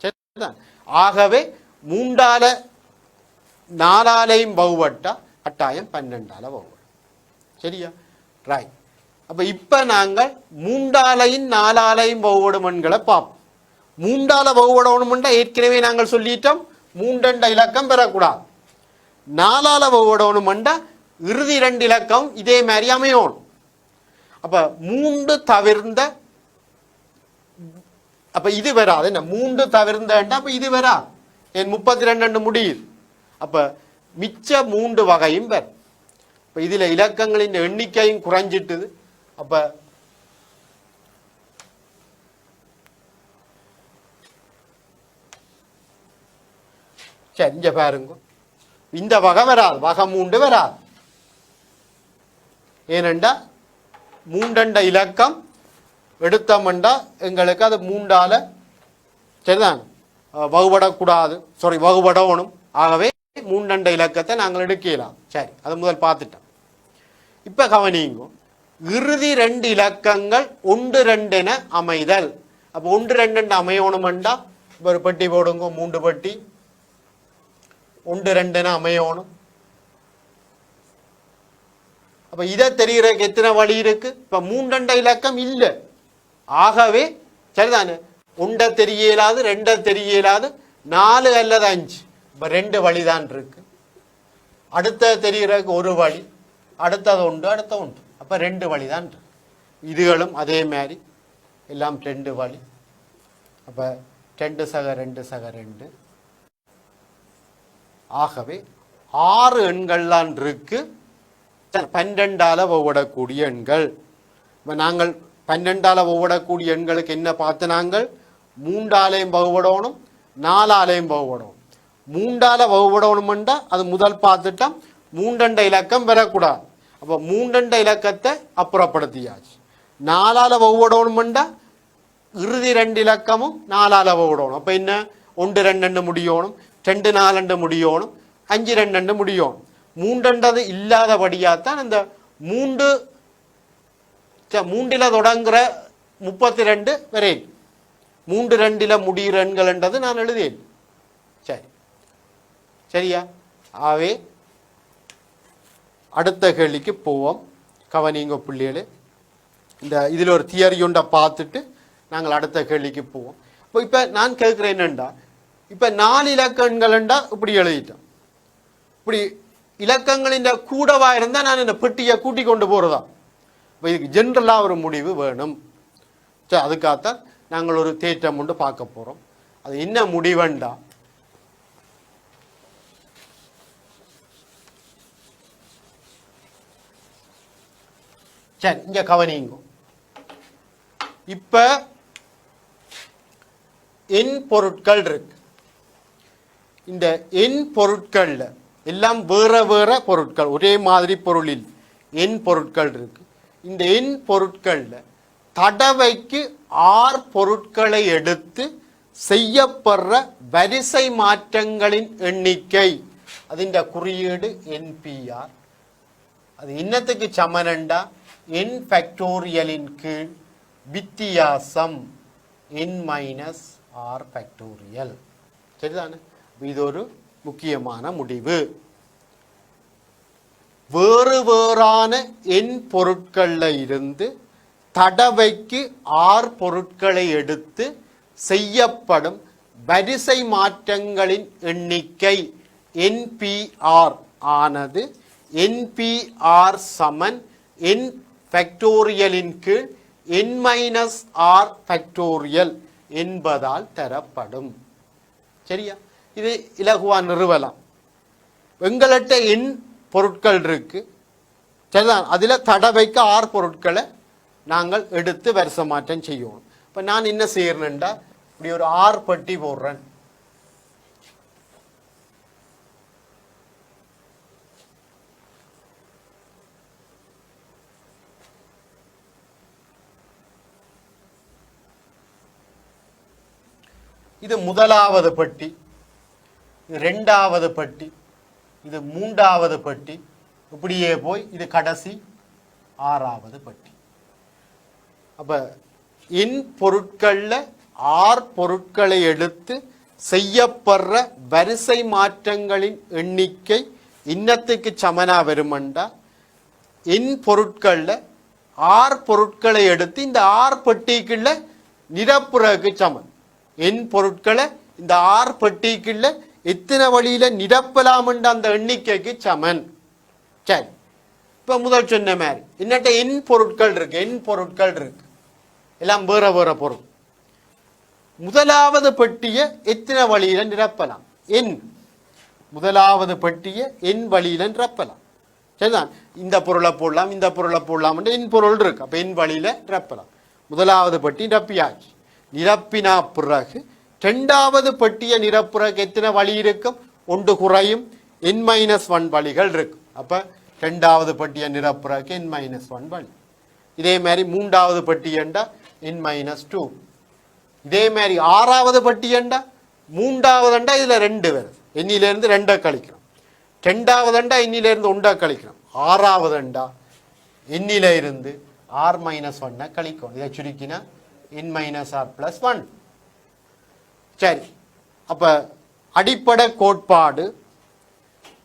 சரிதான். ஆகவே 3ஆல 4ஆலையும் வகுபட்டா கட்டாயம் 12ஆல வகுபடும். சரியா? ரைட். அப்ப இப்ப நாங்கள் 3ஆலையும் 4ஆலையும் வகுபடும் எண்களை பார்ப்போம். 3ஆல வகுபடணும்னா ஏற்கனவே நாங்கள் சொல்லிட்டோம் 3 இலக்கம் பெறக்கூடாது. 4ஆல வகுபடணும்னா இறுதி 2 இலக்கம் இதே மாதிரி அமையணும். அப்ப 3 தவிர்ந்த அப்ப இது வராது. என்ன 3 தவிர்ந்த அப்ப இது வரா. என் 32 முடியுது. அப்போ மிச்ச 3 வகையும் வரும். இப்போ இதில் இலக்கங்களின் எண்ணிக்கையும் குறைஞ்சிட்டுது. அப்போ சரி இங்கே பாருங்க, இந்த வகை வராது, வகை 3 வராது. ஏனெண்டா 3 இலக்கம் எடுத்தோம்டா எங்களுக்கு அது 3ஆல் சரிதான் வகுபடக்கூடாது, வகுபடணும். ஆகவே 3 இலக்கத்தை நாங்கள் எடுக்கலாம். சரி, அது முதல் பார்த்துட்டோம். இப்போ கவனிங்க, இறுதி 2 இலக்கங்கள் 1 2 என அமைதல். அப்போ 1 2 அமையணுமெண்டா ஒரு பெட்டி போடுங்க, 3 பெட்டி 1 2 என அமையணும். அப்போ இதை தெரிகிறதுக்கு எத்தனை வழி இருக்கு? இப்போ 3 2 இலக்கம் இல்லை. ஆகவே சரிதானே 1 தெரியலாது, 2 தெரியலாது, 4 அல்லது 5. இப்போ 2 வழிதான் இருக்கு. அடுத்த தெரிகிறதுக்கு ஒரு வழி, அடுத்தது 1, அடுத்த 1. அப்போ 2 வழிதான் இருக்கு. இதுகளும் அதே மாதிரி எல்லாம் 2 வழி. அப்போ 2 சக 2 சக 2. ஆகவே 6 எண்கள் தான் இருக்கு 12ஆல் வகுபடக்கூடிய எண்கள். இப்போ நாங்கள் 12ஆல் வகுபடக்கூடிய எண்களுக்கு என்ன பார்த்து நாங்கள் 3ஆலையும் வகுபடணும், 4ஆலையும் வகுபடணும். 3ஆல் வகுபடணும்ண்டா அது முதல் பார்த்துட்டோம், 3 2 இலக்கம் வரக்கூடாது. அப்போ 3 2 இலக்கத்தை அப்புறப்படுத்தியாச்சு. 4ஆல் வகுபடணும்ண்டா இறுதி 2 இலக்கமும் 4ஆல் வகுபடணும். அப்போ என்ன 1 2 முடியணும், 2 4 முடியணும், 5 2 முடியணும். 3 இல்லாதபடியாத்தான் இந்த 3ல் தொடங்குற 32 வரை 3 2 முடிகிற எண்கள் என்றது நான் எழுதேன். சரி, சரியா? ஆகவே அடுத்த கேள்விக்கு போவோம். கவனிங்க பிள்ளைகளே, இந்த இதில் ஒரு தியரி ஒன்றை பார்த்துட்டு நாங்கள் அடுத்த கேள்விக்கு போவோம். இப்போ நான் கேட்குறேன் என்னண்டா, இப்போ 4 இலக்கங்கள்ண்டா இப்படி எழுதிட்டோம். இப்படி இலக்கங்களின் கூடவா இருந்தால் நான் இந்த பெட்டியை கூட்டி கொண்டு போகிறதா? இப்போ இதுக்கு ஜென்ரலாக ஒரு முடிவு வேணும். சரி, அதுக்காகத்தான் நாங்கள் ஒரு தேற்றம் ஒன்று பார்க்க போகிறோம். அது என்ன முடிவுண்டா, சரி இங்கே கவனிங்க. இப்போ எண் பொருட்கள் இருக்கு. இந்த எண் பொருட்கள்ல எல்லாம் வேற வேற பொருட்கள், ஒரே மாதிரி பொருளில் எண் பொருட்கள் இருக்கு. இந்த எண் பொருட்கள்ல தடவைக்கு 6 பொருட்களை எடுத்து செய்யப்படுற வரிசை மாற்றங்களின் எண்ணிக்கை, அதின் குறியீடு NPR. அது என்னத்துக்கு சமனண்டா n ஃபேக்டோரியலின் கீழ் வித்தியாசம் n-r ஃபேக்டோரியல். சரிதானே? இது ஒரு முக்கியமான முடிவு. வேறு வேறான எண் பொருட்கள்ல இருந்து தடவைக்கு 6 பொருட்களை எடுத்து செய்யப்படும் வரிசை மாற்றங்களின் எண்ணிக்கை NPR ஆனது NPR சமன் n ஃபேக்டோரியலின் கீழ் n-r ஃபேக்டோரியல் என்பதால் தரப்படும். சரியா? இது இலகுவா நிறுவலாம். எங்கள்கிட்ட எண் பொருட்கள் இருக்கு, சரிதான், அதில் தடவைக்கு 6 பொருட்களை நாங்கள் எடுத்து வரிசை மாற்றம் செய்யணும். இப்போ நான் என்ன செய்யறேன்டா, இப்படி ஒரு 6 பெட்டி போடுறேன். இது முதலாவது பெட்டி, இரண்டாவது பெட்டி, இது மூன்றாவது பெட்டி, இப்படியே போய் இது கடைசி 6வது பெட்டி. அப்ப எண் பொருட்கள்ல 6 பொருட்களை எடுத்து செய்யப்படுற வரிசை மாற்றங்களின் எண்ணிக்கை இன்னத்துக்கு சமனா வருமண்டா, எண் பொருட்கள்ல 6 பொருட்களை எடுத்து இந்த 6 பெட்டிக்குள்ள நிரப்புறதுக்கு சமன். எண் பொருட்களை இந்த 6 பெட்டிக்குள்ள எத்தனை வழியில நிரப்பலாம்ன்ற அந்த எண்ணிக்கைக்கு சமன். சரி, இப்ப முதல் சொன்ன மாதிரி என்னட்ட எண் பொருட்கள் இருக்கு, எண் பொருட்கள் இருக்கு, எல்லாம் வேற வேற பொருள். முதலாவது பெட்டியை எத்தனை வழியில நிரப்பலாம்? எண் முதலாவது பெட்டியை என் வழியில நிரப்பலாம். சரிதான், இந்த பொருளை போடலாம் இந்த பொருளை போடலாம் என் பொருள் இருக்கு. அப்ப என் வழியில நிரப்பலாம். முதலாவது பெட்டி நிரப்பியாச்சு. நிரப்பினா பிறகு இரண்டாவது பெட்டியை நிரப்புறக்கு எத்தனை வழி இருக்கும்? ஒன்று குறையும் n-1 வழிகள் இருக்கு. அப்ப இரண்டாவது பெட்டியை நிரப்புறக்கு n-1 வழி. இதே மாதிரி மூன்றாவது பெட்டி என்றா n-2. இதே மாதிரி ஆறாவது பெட்டி என்றா மூன்றாவது அண்டா இதுல 2 வருது. எண்ணிலிருந்து 2 கழிக்கிறோம். இரண்டாவது அண்டா எண்ணிலிருந்து 1 கழிக்கிறோம். ஆறாவது அண்டா எண்ணில இருந்து r-1 கழிக்கும். இதை சுருக்கினா n-r+1. சரி, அப்ப அடிப்படை கோட்பாடு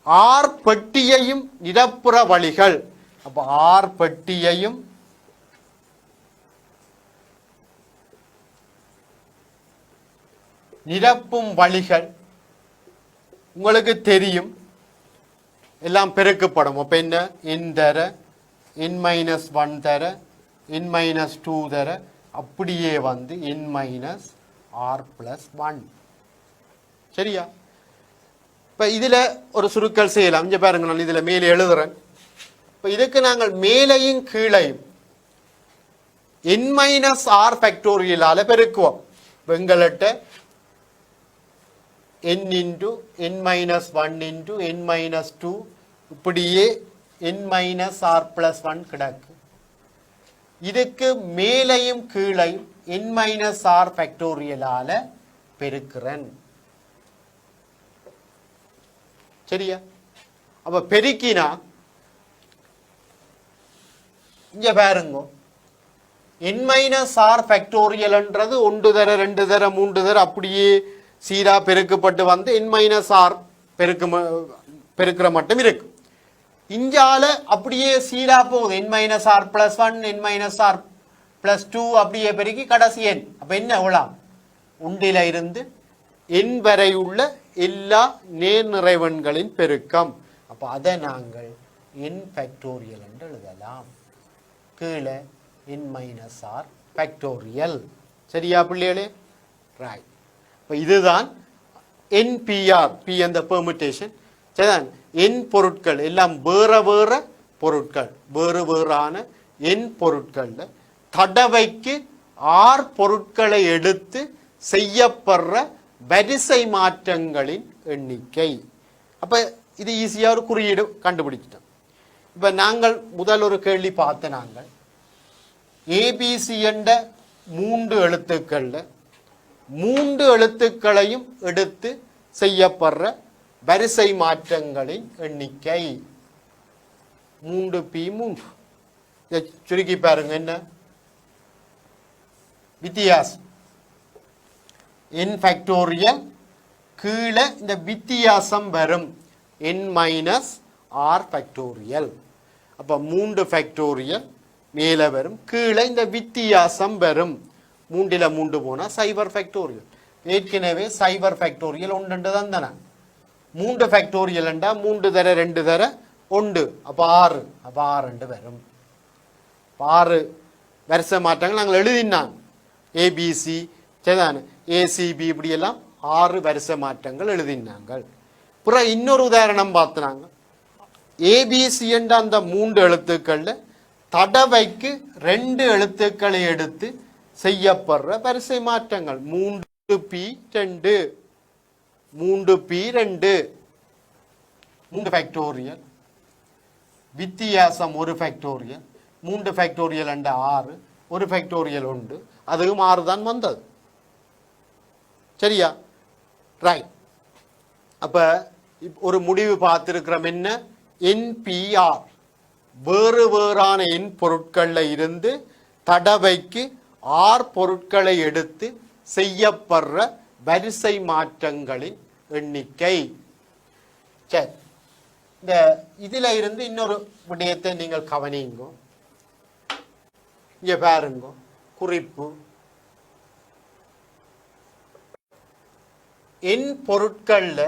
ஆர் பெட்டியையும் நிரப்புற வழிகள். அப்ப ஆர் பெட்டியையும் நிரப்பும் வழிகள் உங்களுக்கு தெரியும், எல்லாம் பெருக்கப்படும். அப்ப என்ன? n தர n-1 தர n-2 தர அப்படியே வந்து n-r+1. சரியா? இப்ப இதுல ஒரு சுருக்கல் செய்யலாம். இங்க பாருங்க, நான் இதுல மேலே எழுதுறேன். இப்ப இதுக்கு நாங்கள் மேலையும் கீழையும் n-r ஃபேக்டோரியலால பெருக்குவோம். எங்கள்கிட்ட n into n-1 into n-2 இப்படியே n-r+1 கிடக்கு. இதுக்கு மேலையும் கீழையும் n-r ஃபேக்டோரியலால பெருக்கிறேன். சரியா? அப்ப பெருக்கினா இங்க பாருங்க, n-r ஃபேக்டோரியல்ன்றது 1 தர 2 தர 3 தர அப்படியே சீரா பெருக்கப்பட்டு வந்து n-r பெருக்கிற மட்டும் இருக்கு. இஞ்சால அப்படியே சீரா போகுது n-r+1 n-r+2 அப்படியே பெருக்கி கடைசி n. அப்ப என்ன எவ்வளவு? 1 இருந்து n வரை உள்ள எல்லா நேர்நிறைவெண்களின் பெருக்கம். அப்ப அதை நாங்கள் n ஃபேக்டோரியல் என்று எழுதலாம். கீழே n-r ஃபேக்டோரியல். சரியா பிள்ளைகளே? ரைட். இதுதான் NPR. P அந்த பெர்முட்டேஷன். சரிதான். n பொருட்கள் எல்லாம் வேற வேற பொருட்கள், வேறு வேறான n பொருட்கள்ல தடவைக்கு r பொருட்களை எடுத்து செய்யப்படுற வரிசை மாற்றங்களின் எண்ணிக்கை. அப்ப இது ஈஸியா ஒரு குறியீடு கண்டுபிடிச்சிட்டோம். இப்ப நாங்கள் முதல் ஒரு கேள்வி பார்த்த நாங்கள் ABC என்ற 3 எழுத்துக்கள்ல 3 எழுத்துக்களையும் எடுத்து செய்யப்படுற வரிசை மாற்றங்களின் எண்ணிக்கை 3p3. சுருக்கி பாருங்க, என்ன வித்தியாசம்? n ஃபேக்டோரியல் கீழே இந்த வித்தியாசம் வரும் n-r ஃபேக்டோரியல். அப்ப 3 ஃபேக்டோரியல் மேலே வரும், கீழே இந்த வித்தியாசம் வரும். 3ல 3 போனா 0 ஃபேக்டோரியல். ஏற்கனவே 0 ஃபேக்டோரியல் 1 தான் தானே. 3 ஃபேக்டோரியல் என்றா 3 தர 2 தர 1, அப்ப 6. அப்ப 6 வரும். 6 வரிசை மாற்றங்கள் நாங்கள் எழுதினாங்க. ABC சரிதானே, ACB இப்படி எல்லாம் 6 வரிசை மாற்றங்கள் எழுதினாங்க. அப்புறம் இன்னொரு உதாரணம் பார்த்துனாங்க. ABC என்ற அந்த 3 எழுத்துக்கள்ல தடவைக்கு 2 எழுத்துக்களை எடுத்து செய்யப்படுற வரிசை மாற்றங்கள் 3p2 3p2 3 ஃபேக்டோரியல் வித்தியாசம் 1 ஃபேக்டோரியல் 3 ஃபேக்டோரியல் என்ற 6 1 ஃபேக்டோரியல் உண்டு, அதுவும் 6 தான் வந்தது. சரியா? ரைட். அப்ப ஒரு முடிவு பார்த்திருக்கிறோம். என்ன? NPR வேறு வேறான n பொருட்கள்ல இருந்து தடவைக்கு r பொருட்களை எடுத்து செய்யப்படுற வரிசை மாற்றங்களின் எண்ணிக்கை. சரி, இந்த இதுல இருந்து இன்னொரு விடயத்தை நீங்கள் கவனிங்க. இங்க பாருங்க, குறிப்பு n பொருட்கள்ல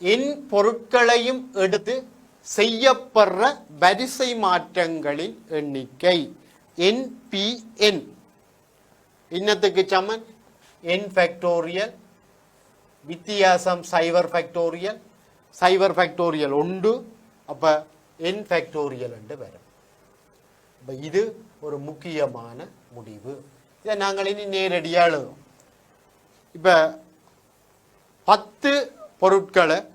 n பொருட்களையும் எடுத்து செய்யப்படுற வரிசை மாற்றங்களின் எண்ணிக்கை NPN. இன்னத்துக்கு சமன் n ஃபேக்டோரியல் வித்தியாசம் 0 ஃபேக்டோரியல் சைபர் ஃபேக்டோரியல் உண்டு, அப்போ n ஃபேக்டோரியல் என்று வரும். இப்போ இது ஒரு முக்கியமான முடிவு. இதை நாங்கள் இனி நேரடியாக எழுதுவோம். இப்போ 10 பொருட்களில்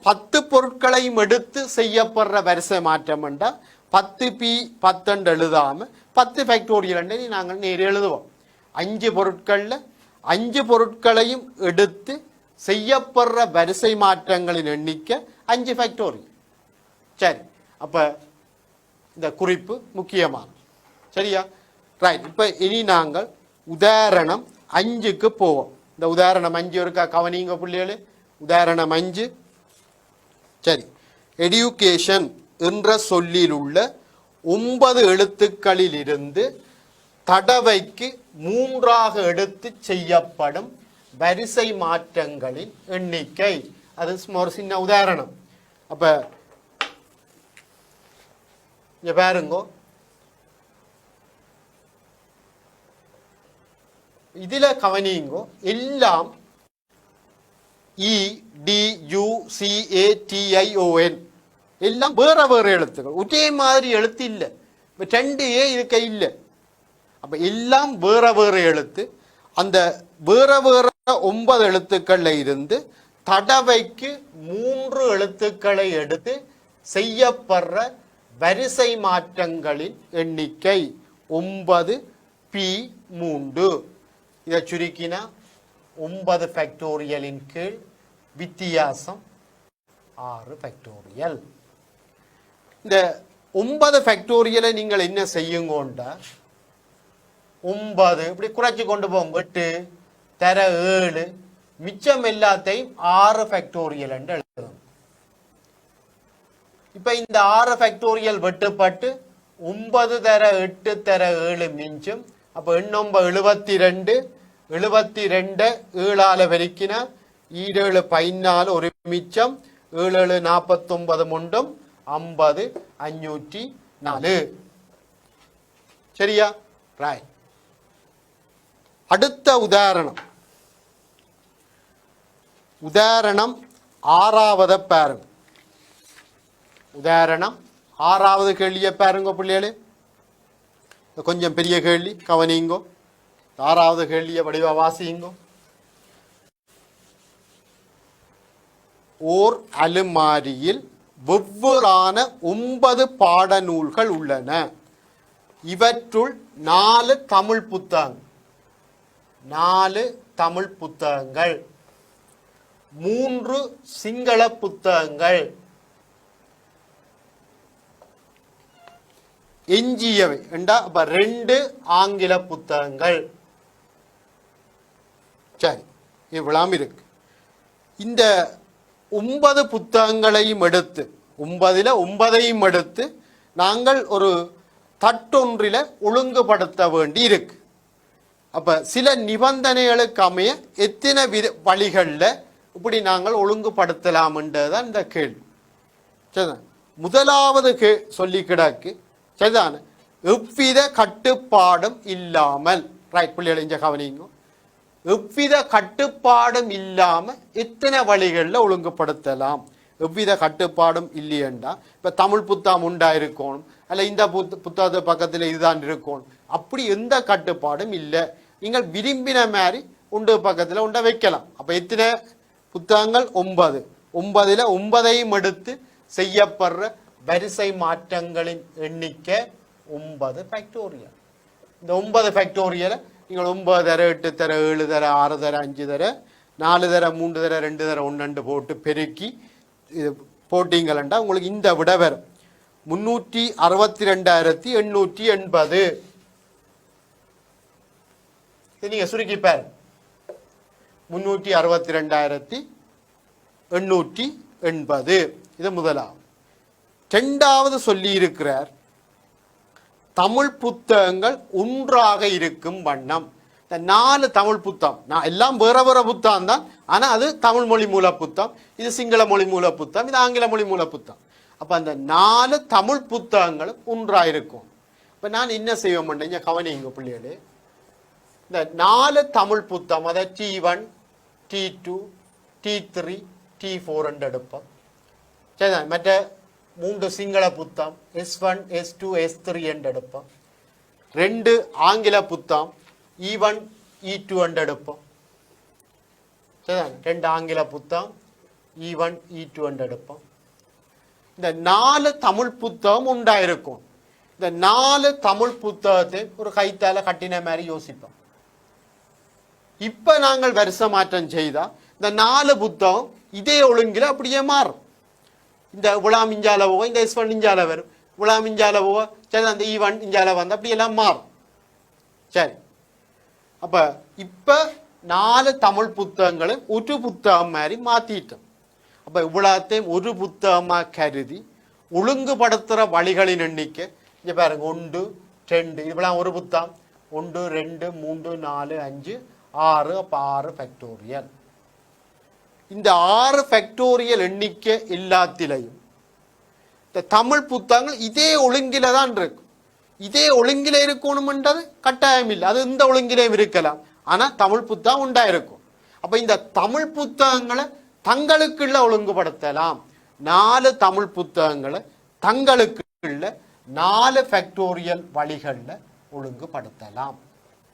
10 பொருட்களையும் எடுத்து செய்யப்படுற வரிசை மாற்றம் என்றால் 10p10 எழுதாமல் 10 ஃபேக்டோரியல் நாங்கள் நேர எழுதுவோம். 5 பொருட்களில் 5 பொருட்களையும் எடுத்து செய்யப்படுற வரிசை மாற்றங்களின் எண்ணிக்கை 5 ஃபேக்டோரியல். சரி, அப்போ இந்த குறிப்பு முக்கியமானது. சரியா? ரைட். இப்போ இனி நாங்கள் உதாரணம் 5க்கு போவோம். இந்த உதாரணம் 5 இருக்கா கவனிங்க பிள்ளைகளே. உதாரணம் 5. சரி, எடுகேஷன் என்ற சொல்லில் உள்ள 9 எழுத்துக்களில் இருந்து தடவைக்கு 3ஆக எடுத்து செய்யப்படும் வரிசை மாற்றங்களின் எண்ணிக்கை. அது ஒரு சின்ன உதாரணம். அப்ப இங்க பாருங்க, இதுல கவனிங்கோ, எல்லாம் EDUCATION எல்லாம் வேற வேற எழுத்துக்கள், ஒரே மாதிரி எழுத்து இல்லை. 2A இருக்க இல்லை. அப்ப எல்லாம் வேற வேற எழுத்து. அந்த வேற வேற 9 எழுத்துக்கள்ல இருந்து தடவைக்கு 3 எழுத்துக்களை எடுத்து செய்யப்படுற வரிசை மாற்றங்களின் எண்ணிக்கை 9p3. இதை சுருக்கினா 9 ஃபேக்டோரியலின் கீழ் வித்தியாசம் 6 ஃபேக்டோரியல். இந்த 9 ஃபேக்டோரியலை நீங்கள் என்ன செய்யுங்கோண்டா, 9 இப்படி குறைச்சி கொண்டு போங்க, 8 தர 7, மிச்சம் எல்லாத்தையும் 6 ஃபேக்டோரியல் என்று எழுதணும். இப்ப இந்த 6 ஃபேக்டோரியல் வெட்டுப்பட்டு 9 தர 8 தர 7 மிஞ்சும். அப்ப 72, 72 7ஆல பெருக்கினா 7 14 ஒரு மிச்சம், 7 49 முண்டும் 50 504. சரியா? ரைட். அடுத்த உதாரணம் 6வது பாருங்க. உதாரணம் 6வது கேள்வியை பாருங்க பிள்ளைகளே. கொஞ்சம் பெரிய கேள்வி, கவனிங்கோ. 6வது கேள்வியை வடிவ வாசிங்கோ. ஓர் அலுமாரியில் வெவ்வேறான 9 பாடநூல்கள் உள்ளன. இவற்றுள் 4 தமிழ் புத்தகங்கள், 4 தமிழ் புத்தகங்கள், 3 சிங்கள புத்தகங்கள், எஞ்சியவை என்றா அப்ப 2 ஆங்கில புத்தகங்கள். சரி, இவ்வளவு இருக்கு. இந்த 9 புத்தகங்களையும் எடுத்து 9ஐயும் எடுத்து நாங்கள் ஒரு தட்டொன்றில ஒழுங்குபடுத்த வேண்டி இருக்கு. அப்ப சில நிபந்தனைகளுக்கு அமைய எத்தனை வழிகளில் இப்படி நாங்கள் ஒழுங்குபடுத்தலாம்ன்றதுதான் இந்த கேள்வி. சரிதான். முதலாவது சொல்லி கிடக்கு, சரிதான, எவ்வித கட்டுப்பாடும் இல்லாமல். ரைட் பிள்ளைகளை இங்க கவனிங்க. எவ்வித கட்டுப்பாடும் இல்லாம எத்தனை வழிகளில் ஒழுங்குபடுத்தலாம். எவ்வித கட்டுப்பாடும் இல்லையண்டா இப்ப தமிழ் புத்தகம் உண்டாயிருக்கணும், அல்ல இந்த புத்தகத்து பக்கத்தில் இதுதான் இருக்கணும், அப்படி எந்த கட்டுப்பாடும் இல்லை. நீங்கள் விரும்பின மாதிரி உண்டு பக்கத்தில் உண்டை வைக்கலாம். அப்ப எத்தனை புத்தகங்கள்? 9. 9ல் 9ஐயும் எடுத்து செய்யப்படுற வரிசை மாற்றங்களின் எண்ணிக்கை 9 ஃபேக்டோரியல். இந்த 9 ஃபேக்டோரியலை நீங்கள் 9 தர 8 தர 7 தர 6 தர 5 தர 4 தர 3 தர 2 தர 1 போட்டு பெருக்கி போட்டீங்களா உங்களுக்கு இந்த விட வரும் 362,880. நீங்க சுருக்கி பாரு, 362,880. இது முதலாவது. 2வது சொல்லி இருக்கிறார், தமிழ் புத்தகங்கள் ஒன்றாக இருக்கும் வண்ணம். இந்த 4 தமிழ் புத்தகம் எல்லாம் வேற வேற புத்தகம் தான், ஆனா அது தமிழ் மொழி மூல புத்தகம், இது சிங்கள மொழி மூல புத்தகம், இது ஆங்கில மொழி மூல புத்தகம். அப்ப அந்த 4 தமிழ் புத்தகங்களும் ஒன்றாக இருக்கும். இப்ப நான் என்ன செய்வோம் கவனிங்க பிள்ளைகளே. இந்த 4 தமிழ் புத்தகம், அதாவது T1 T2 T3 T4 என்று எடுப்போம். சரிதான். மற்ற 3 சிங்கள புத்தகம் S1 S2 S3 என்று எடுப்போம். 2 ஆங்கில புத்தகம் E1 E2 என்று எடுப்போம். சரிதான். 2 ஆங்கில புத்தகம் E1 E2 என்று எடுப்போம். இந்த 4 தமிழ் புத்தகம் உண்டாயிருக்கும். இந்த 4 தமிழ் புத்தகத்தை ஒரு கைத்தால கட்டின மாதிரி யோசிப்போம். இப்ப நாங்கள் வருஷ மாற்றம் செய்தா இந்த 4 புத்தகம் இதே ஒழுங்கில் அப்படியே மாறும். இந்த உலாம் இஞ்சால போக இந்த S1 இஞ்சால வரும், உலாம் இஞ்சால போக சரி அந்த E1 இஞ்சால வந்து அப்படி எல்லாம் மாறும். சரி, அப்ப இப்ப 4 தமிழ் புத்தகங்களை ஒரு புத்தகம் மாதிரி மாத்திட்டோம். அப்ப இவ்வளத்தையும் ஒரு புத்தகமா கருதி ஒழுங்குபடுத்துற வழிகளின் எண்ணிக்கை இங்க பாருங்க 1 2 இவ்வளவு ஒரு புத்தகம் 1 2 3 4 5 6 அப்ப 6 ஃபேக்டோரியல். இந்த 6 ஃபேக்டோரியல் எண்ணிக்கை எல்லாத்திலையும் இந்த தமிழ் புத்தகங்கள் இதே ஒழுங்கில தான் இருக்கும். இதே ஒழுங்கில இருக்கணும்ன்றது கட்டாயம் இல்லை, அது இந்த ஒழுங்கிலையும் இருக்கலாம். ஆனா தமிழ் புத்தகம் உண்டாயிருக்கும். அப்ப இந்த தமிழ் புத்தகங்களை தங்களுக்குள்ள ஒழுங்குபடுத்தலாம். 4 தமிழ் புத்தகங்களை தங்களுக்குள்ள 4 ஃபேக்டோரியல் வழிகள்ல ஒழுங்குபடுத்தலாம்.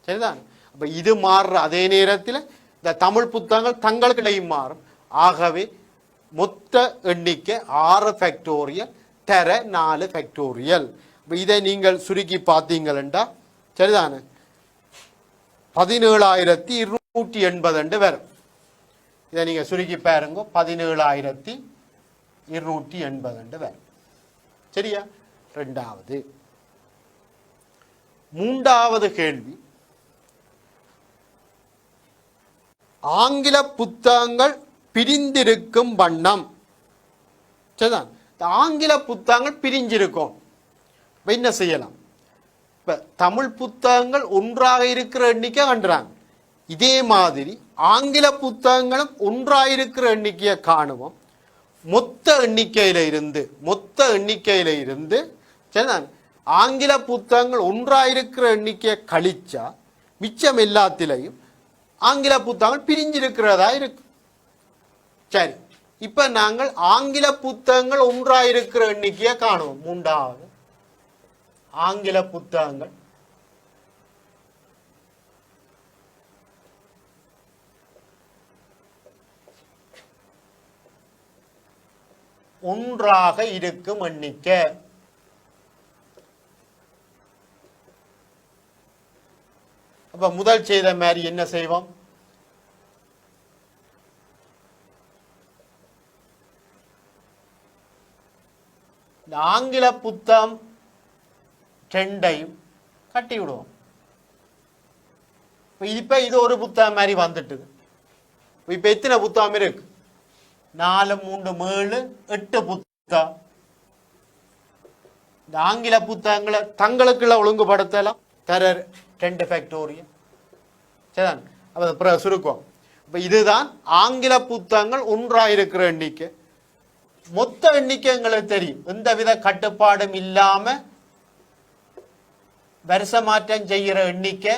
சரிதான். அப்ப இது மாறுற அதே நேரத்தில் இந்த தமிழ் புத்தகங்கள் தங்களுக்குள்ளையும் மாறும். ஆகவே மொத்த எண்ணிக்கை 6 ஃபேக்டோரியல் தர 4 ஃபேக்டோரியல். இதை நீங்கள் சுருக்கி பார்த்தீங்களா சரிதானே 17,280 வரும். இதை நீங்க சுருக்கி பாருங்க 17,280 வரும். சரியா? மூன்றாவது கேள்வி, ஆங்கில புத்தகங்கள் பிரிந்திருக்கும் வண்ணம். சரிதான். ஆங்கில புத்தகங்கள் பிரிஞ்சிருக்கும். என்ன செய்யலாம்? இப்ப தமிழ் புத்தகங்கள் ஒன்றாக இருக்கிற எண்ணிக்கை கண்டுறாங்க. இதே மாதிரி ஆங்கில புத்தகங்களும் ஒன்றாக இருக்கிற எண்ணிக்கையை காணுவோம். மொத்த எண்ணிக்கையில இருந்து சரிதான் ஆங்கில புத்தகங்கள் ஒன்றாக இருக்கிற எண்ணிக்கையை கழிச்சா மிச்சம் எல்லாத்திலையும் ஆங்கில புத்தகங்கள் பிரிஞ்சிருக்கிறதா இருக்கு. சரி, இப்ப நாங்கள் ஆங்கில புத்தகங்கள் ஒன்றாயிருக்கிற எண்ணிக்கையை காணுவோம். மூன்றாவது ஆங்கில புத்தகங்கள் ஒன்றாக இருக்கும் எண்ணிக்கை. அப்ப முதல் செய்த மாதிரி என்ன செய்வோம்? ஆங்கில புத்தகம் 2ஐயும் கட்டி விடுவோம். இப்ப இது ஒரு புத்தகம் மாதிரி வந்துட்டு இப்ப எத்தனை புத்தகம் இருக்கு? 4 3 7 8 புத்தகம். இந்த ஆங்கில புத்தகங்களை தங்களுக்குள்ள ஒழுங்குபடுத்தலாம். தர 2 ஃபேக்டோரியல். சரிதான். அப்ப சுருக்கம். இப்ப இதுதான் ஆங்கில புத்தகங்கள் ஒன்றாயிருக்கிற எண்ணிக்கை. மொத்த எண்ணிக்கை எங்களுக்கு தெரியும். எந்தவித கட்டுப்பாடும் இல்லாம வருஷ மாற்றம் செய்கிற எண்ணிக்கை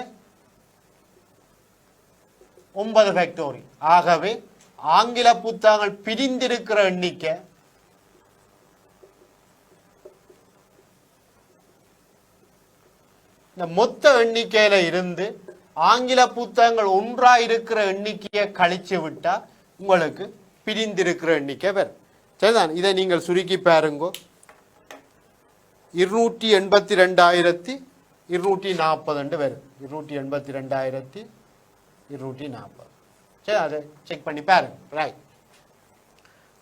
9 ஃபேக்டோரியல். ஆகவே ஆங்கில புத்தகங்கள் பிரிந்திருக்கிற எண்ணிக்கை இந்த மொத்த எண்ணிக்கையில இருந்து ஆங்கில புத்தகங்கள் ஒன்றா இருக்கிற எண்ணிக்கையை கழிச்சு விட்டா உங்களுக்கு பிரிந்திருக்கிற எண்ணிக்கை வரும். சரிதான். இதை நீங்கள் சுருக்கி பாருங்க 282,240 வரும். 282,240. சரி, அதை செக் பண்ணி பாருங்க. ரைட்.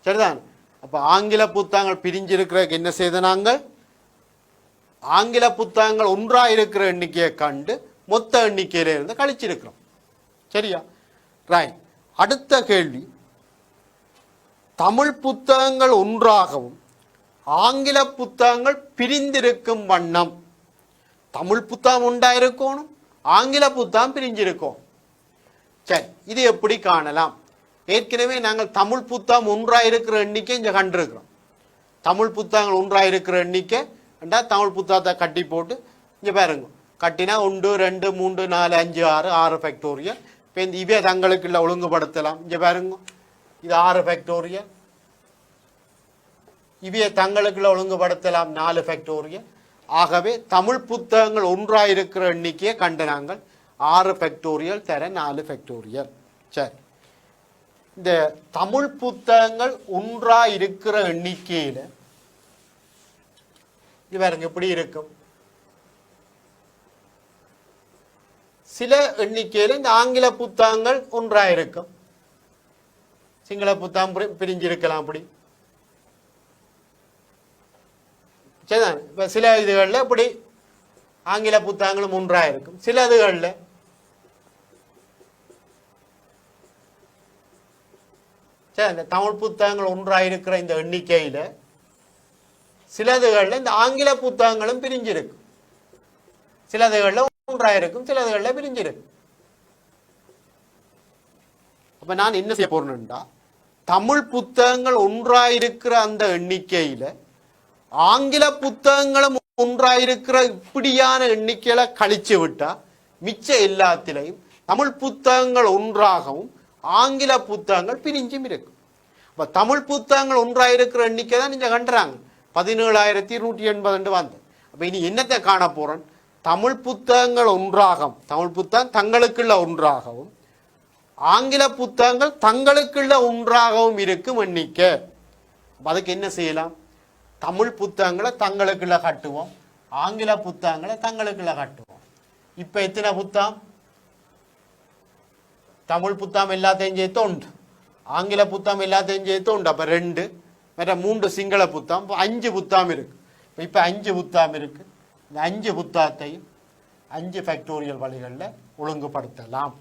சரிதான். அப்ப ஆங்கில புத்தகங்கள் பிரிஞ்சிருக்கிறதுக்கு என்ன செய்த நாங்கள் ஆங்கில புத்தகங்கள் ஒன்றா இருக்கிற எண்ணிக்கையை கண்டு மொத்த எண்ணிக்கையில இருந்து கழிச்சிருக்கிறோம். சரியா? ரைட். அடுத்த கேள்வி, தமிழ் புத்தகங்கள் ஒன்றாகவும் ஆங்கில புத்தகங்கள் பிரிந்திருக்கும் வண்ணம். தமிழ் புத்தகம் உண்டாயிருக்கணும், ஆங்கில புத்தகம் பிரிஞ்சிருக்கும். சரி, இது எப்படி காணலாம்? ஏற்கனவே நாங்கள் தமிழ் புத்தகம் ஒன்றாயிருக்கிற எண்ணிக்கை இங்க கண்டிருக்கிறோம். தமிழ் புத்தகங்கள் ஒன்றாயிருக்கிற எண்ணிக்கை தமிழ் புத்தகத்தை கட்டி போட்டு இங்க பாருங்க, கட்டினா 1 2 3 4 5 6 6 ஃபேக்டோரியல். இப்போ இந்த இவே தங்களுக்குள்ள ஒழுங்குபடுத்தலாம். இங்க பாருங்க இது 6 ஃபேக்டோரியல். இவையை தங்களுக்குள்ள ஒழுங்குபடுத்தலாம் 4 ஃபேக்டோரியல். ஆகவே தமிழ் புத்தகங்கள் ஒன்றாயிருக்கிற எண்ணிக்கையை கண்டு நாங்கள் 6 ஃபேக்டோரியல் தர 4 ஃபேக்டோரியல். சரி, இந்த தமிழ் புத்தகங்கள் ஒன்றாயிருக்கிற எண்ணிக்கையில் இவருங்க எப்படி இருக்கும்? சில எண்ணிக்கையில் இந்த ஆங்கில புத்தகங்கள் ஒன்றாயிருக்கும், சிங்கள புத்தகம் பிரிஞ்சிருக்கலாம். அப்படி சரிதான். இப்போ சில இதுகளில் இப்படி ஆங்கில புத்தகங்களும் ஒன்றாயிருக்கும், சில இதுகளில் சரி இந்த தமிழ் புத்தகங்கள் ஒன்றாயிருக்கிற இந்த எண்ணிக்கையில் சிலதுகளில் இந்த ஆங்கில புத்தகங்களும் பிரிஞ்சிருக்கும், சிலதுகளில் ஒன்றாயிருக்கும், சிலதுகளில் பிரிஞ்சிருக்கும். அப்ப நான் என்ன செய்ய போறேன்டா, தமிழ் புத்தகங்கள் ஒன்றாயிருக்கிற அந்த எண்ணிக்கையில ஆங்கில புத்தகங்களும் ஒன்றாயிருக்கிற இப்படியான எண்ணிக்கையில கழிச்சு விட்டா மிச்ச எல்லாத்திலையும் தமிழ் புத்தகங்கள் ஒன்றாகவும் ஆங்கில புத்தகங்கள் பிரிஞ்சும் இருக்கும். அப்ப தமிழ் புத்தகங்கள் ஒன்றாயிருக்கிற எண்ணிக்கை தான் நீங்க கண்டுறாங்க 17,180 வந்து. அப்ப இனி என்னத்தை காண போறோம்? தமிழ் புத்தகங்கள் ஒன்றாகவும், தமிழ் புத்தகம் தங்களுக்குள்ள ஒன்றாகவும் ஆங்கில புத்தகங்கள் தங்களுக்குள்ள ஒன்றாகவும் இருக்கும் எண்ணிக்கை. அதுக்கு என்ன செய்யலாம்? தமிழ் புத்தகங்களை தங்களுக்குள்ள கட்டுவோம், ஆங்கில புத்தகங்களை தங்களுக்குள்ள கட்டுவோம். இப்ப எத்தனை புத்தகம்? தமிழ் புத்தகம் எல்லாத்தையும் சேர்த்து உண்டு, ஆங்கில புத்தகம் எல்லாத்தையும் சேர்த்து உண்டு. அப்ப 2 வேற 3 சிங்கள புத்தகம், 5 புத்தகம் இருக்கு. இப்ப 5 புத்தகம் இருக்கு. இந்த 5 புத்தகத்தையும் 5 ஃபேக்டோரியல் வழிகளில் ஒழுங்குபடுத்தலாம்.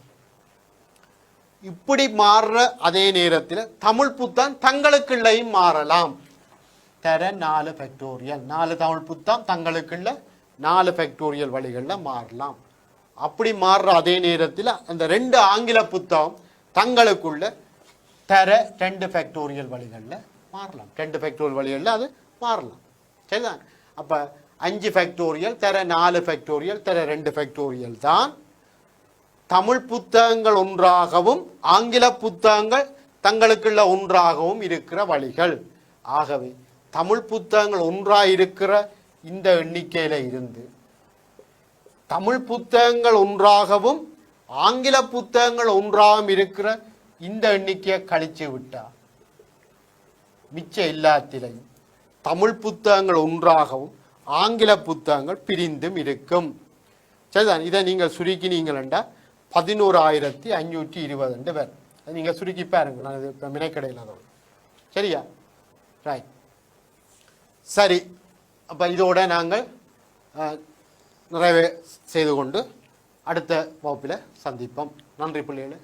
இப்படி மாறுற அதே நேரத்தில் தமிழ் புத்தகம் தங்களுக்குள்ளையும் மாறலாம். தர 4 ஃபேக்டோரியல், 4 தமிழ் புத்தகம் தங்களுக்குள்ள 4 ஃபேக்டோரியல் வழிகளில் மாறலாம். அப்படி மாறுற அதே நேரத்தில் அந்த 2 ஆங்கில புத்தகம் தங்களுக்குள்ள தர 2 ஃபேக்டோரியல் வழிகளில் மாறலாம். 2 ஃபேக்டோரியல் வழிகளில் அது மாறலாம். சரிதான். அப்ப 5 ஃபேக்டோரியல் தர 4 ஃபேக்டோரியல் தர 2 ஃபேக்டோரியல் தான் தமிழ் புத்தகங்கள் ஒன்றாகவும் ஆங்கில புத்தகங்கள் தங்களுக்குள்ள ஒன்றாகவும் இருக்கிற வழிகள். ஆகவே தமிழ் புத்தகங்கள் ஒன்றாயிருக்கிற இந்த எண்ணிக்கையில இருந்து தமிழ் புத்தகங்கள் ஒன்றாகவும் ஆங்கில புத்தகங்கள் ஒன்றாகவும் இருக்கிற இந்த எண்ணிக்கையை கழிச்சு விட்டா மிச்ச எல்லாத்திலையும் தமிழ் புத்தகங்கள் ஒன்றாகவும் ஆங்கில புத்தகங்கள் பிரிந்தும் இருக்கும். சரிதான். இதை நீங்கள் சுருக்கினீங்களா 11,520 பேர். நீங்க சுருக்கி பாருங்க, நான் இது மினைக்கடையில் அதோட. சரியா? ரைட். சரி, அப்ப இதோட நாங்கள் நிறைவே செய்து கொண்டு அடுத்த வகுப்பில் சந்திப்போம். நன்றி பிள்ளைகளே.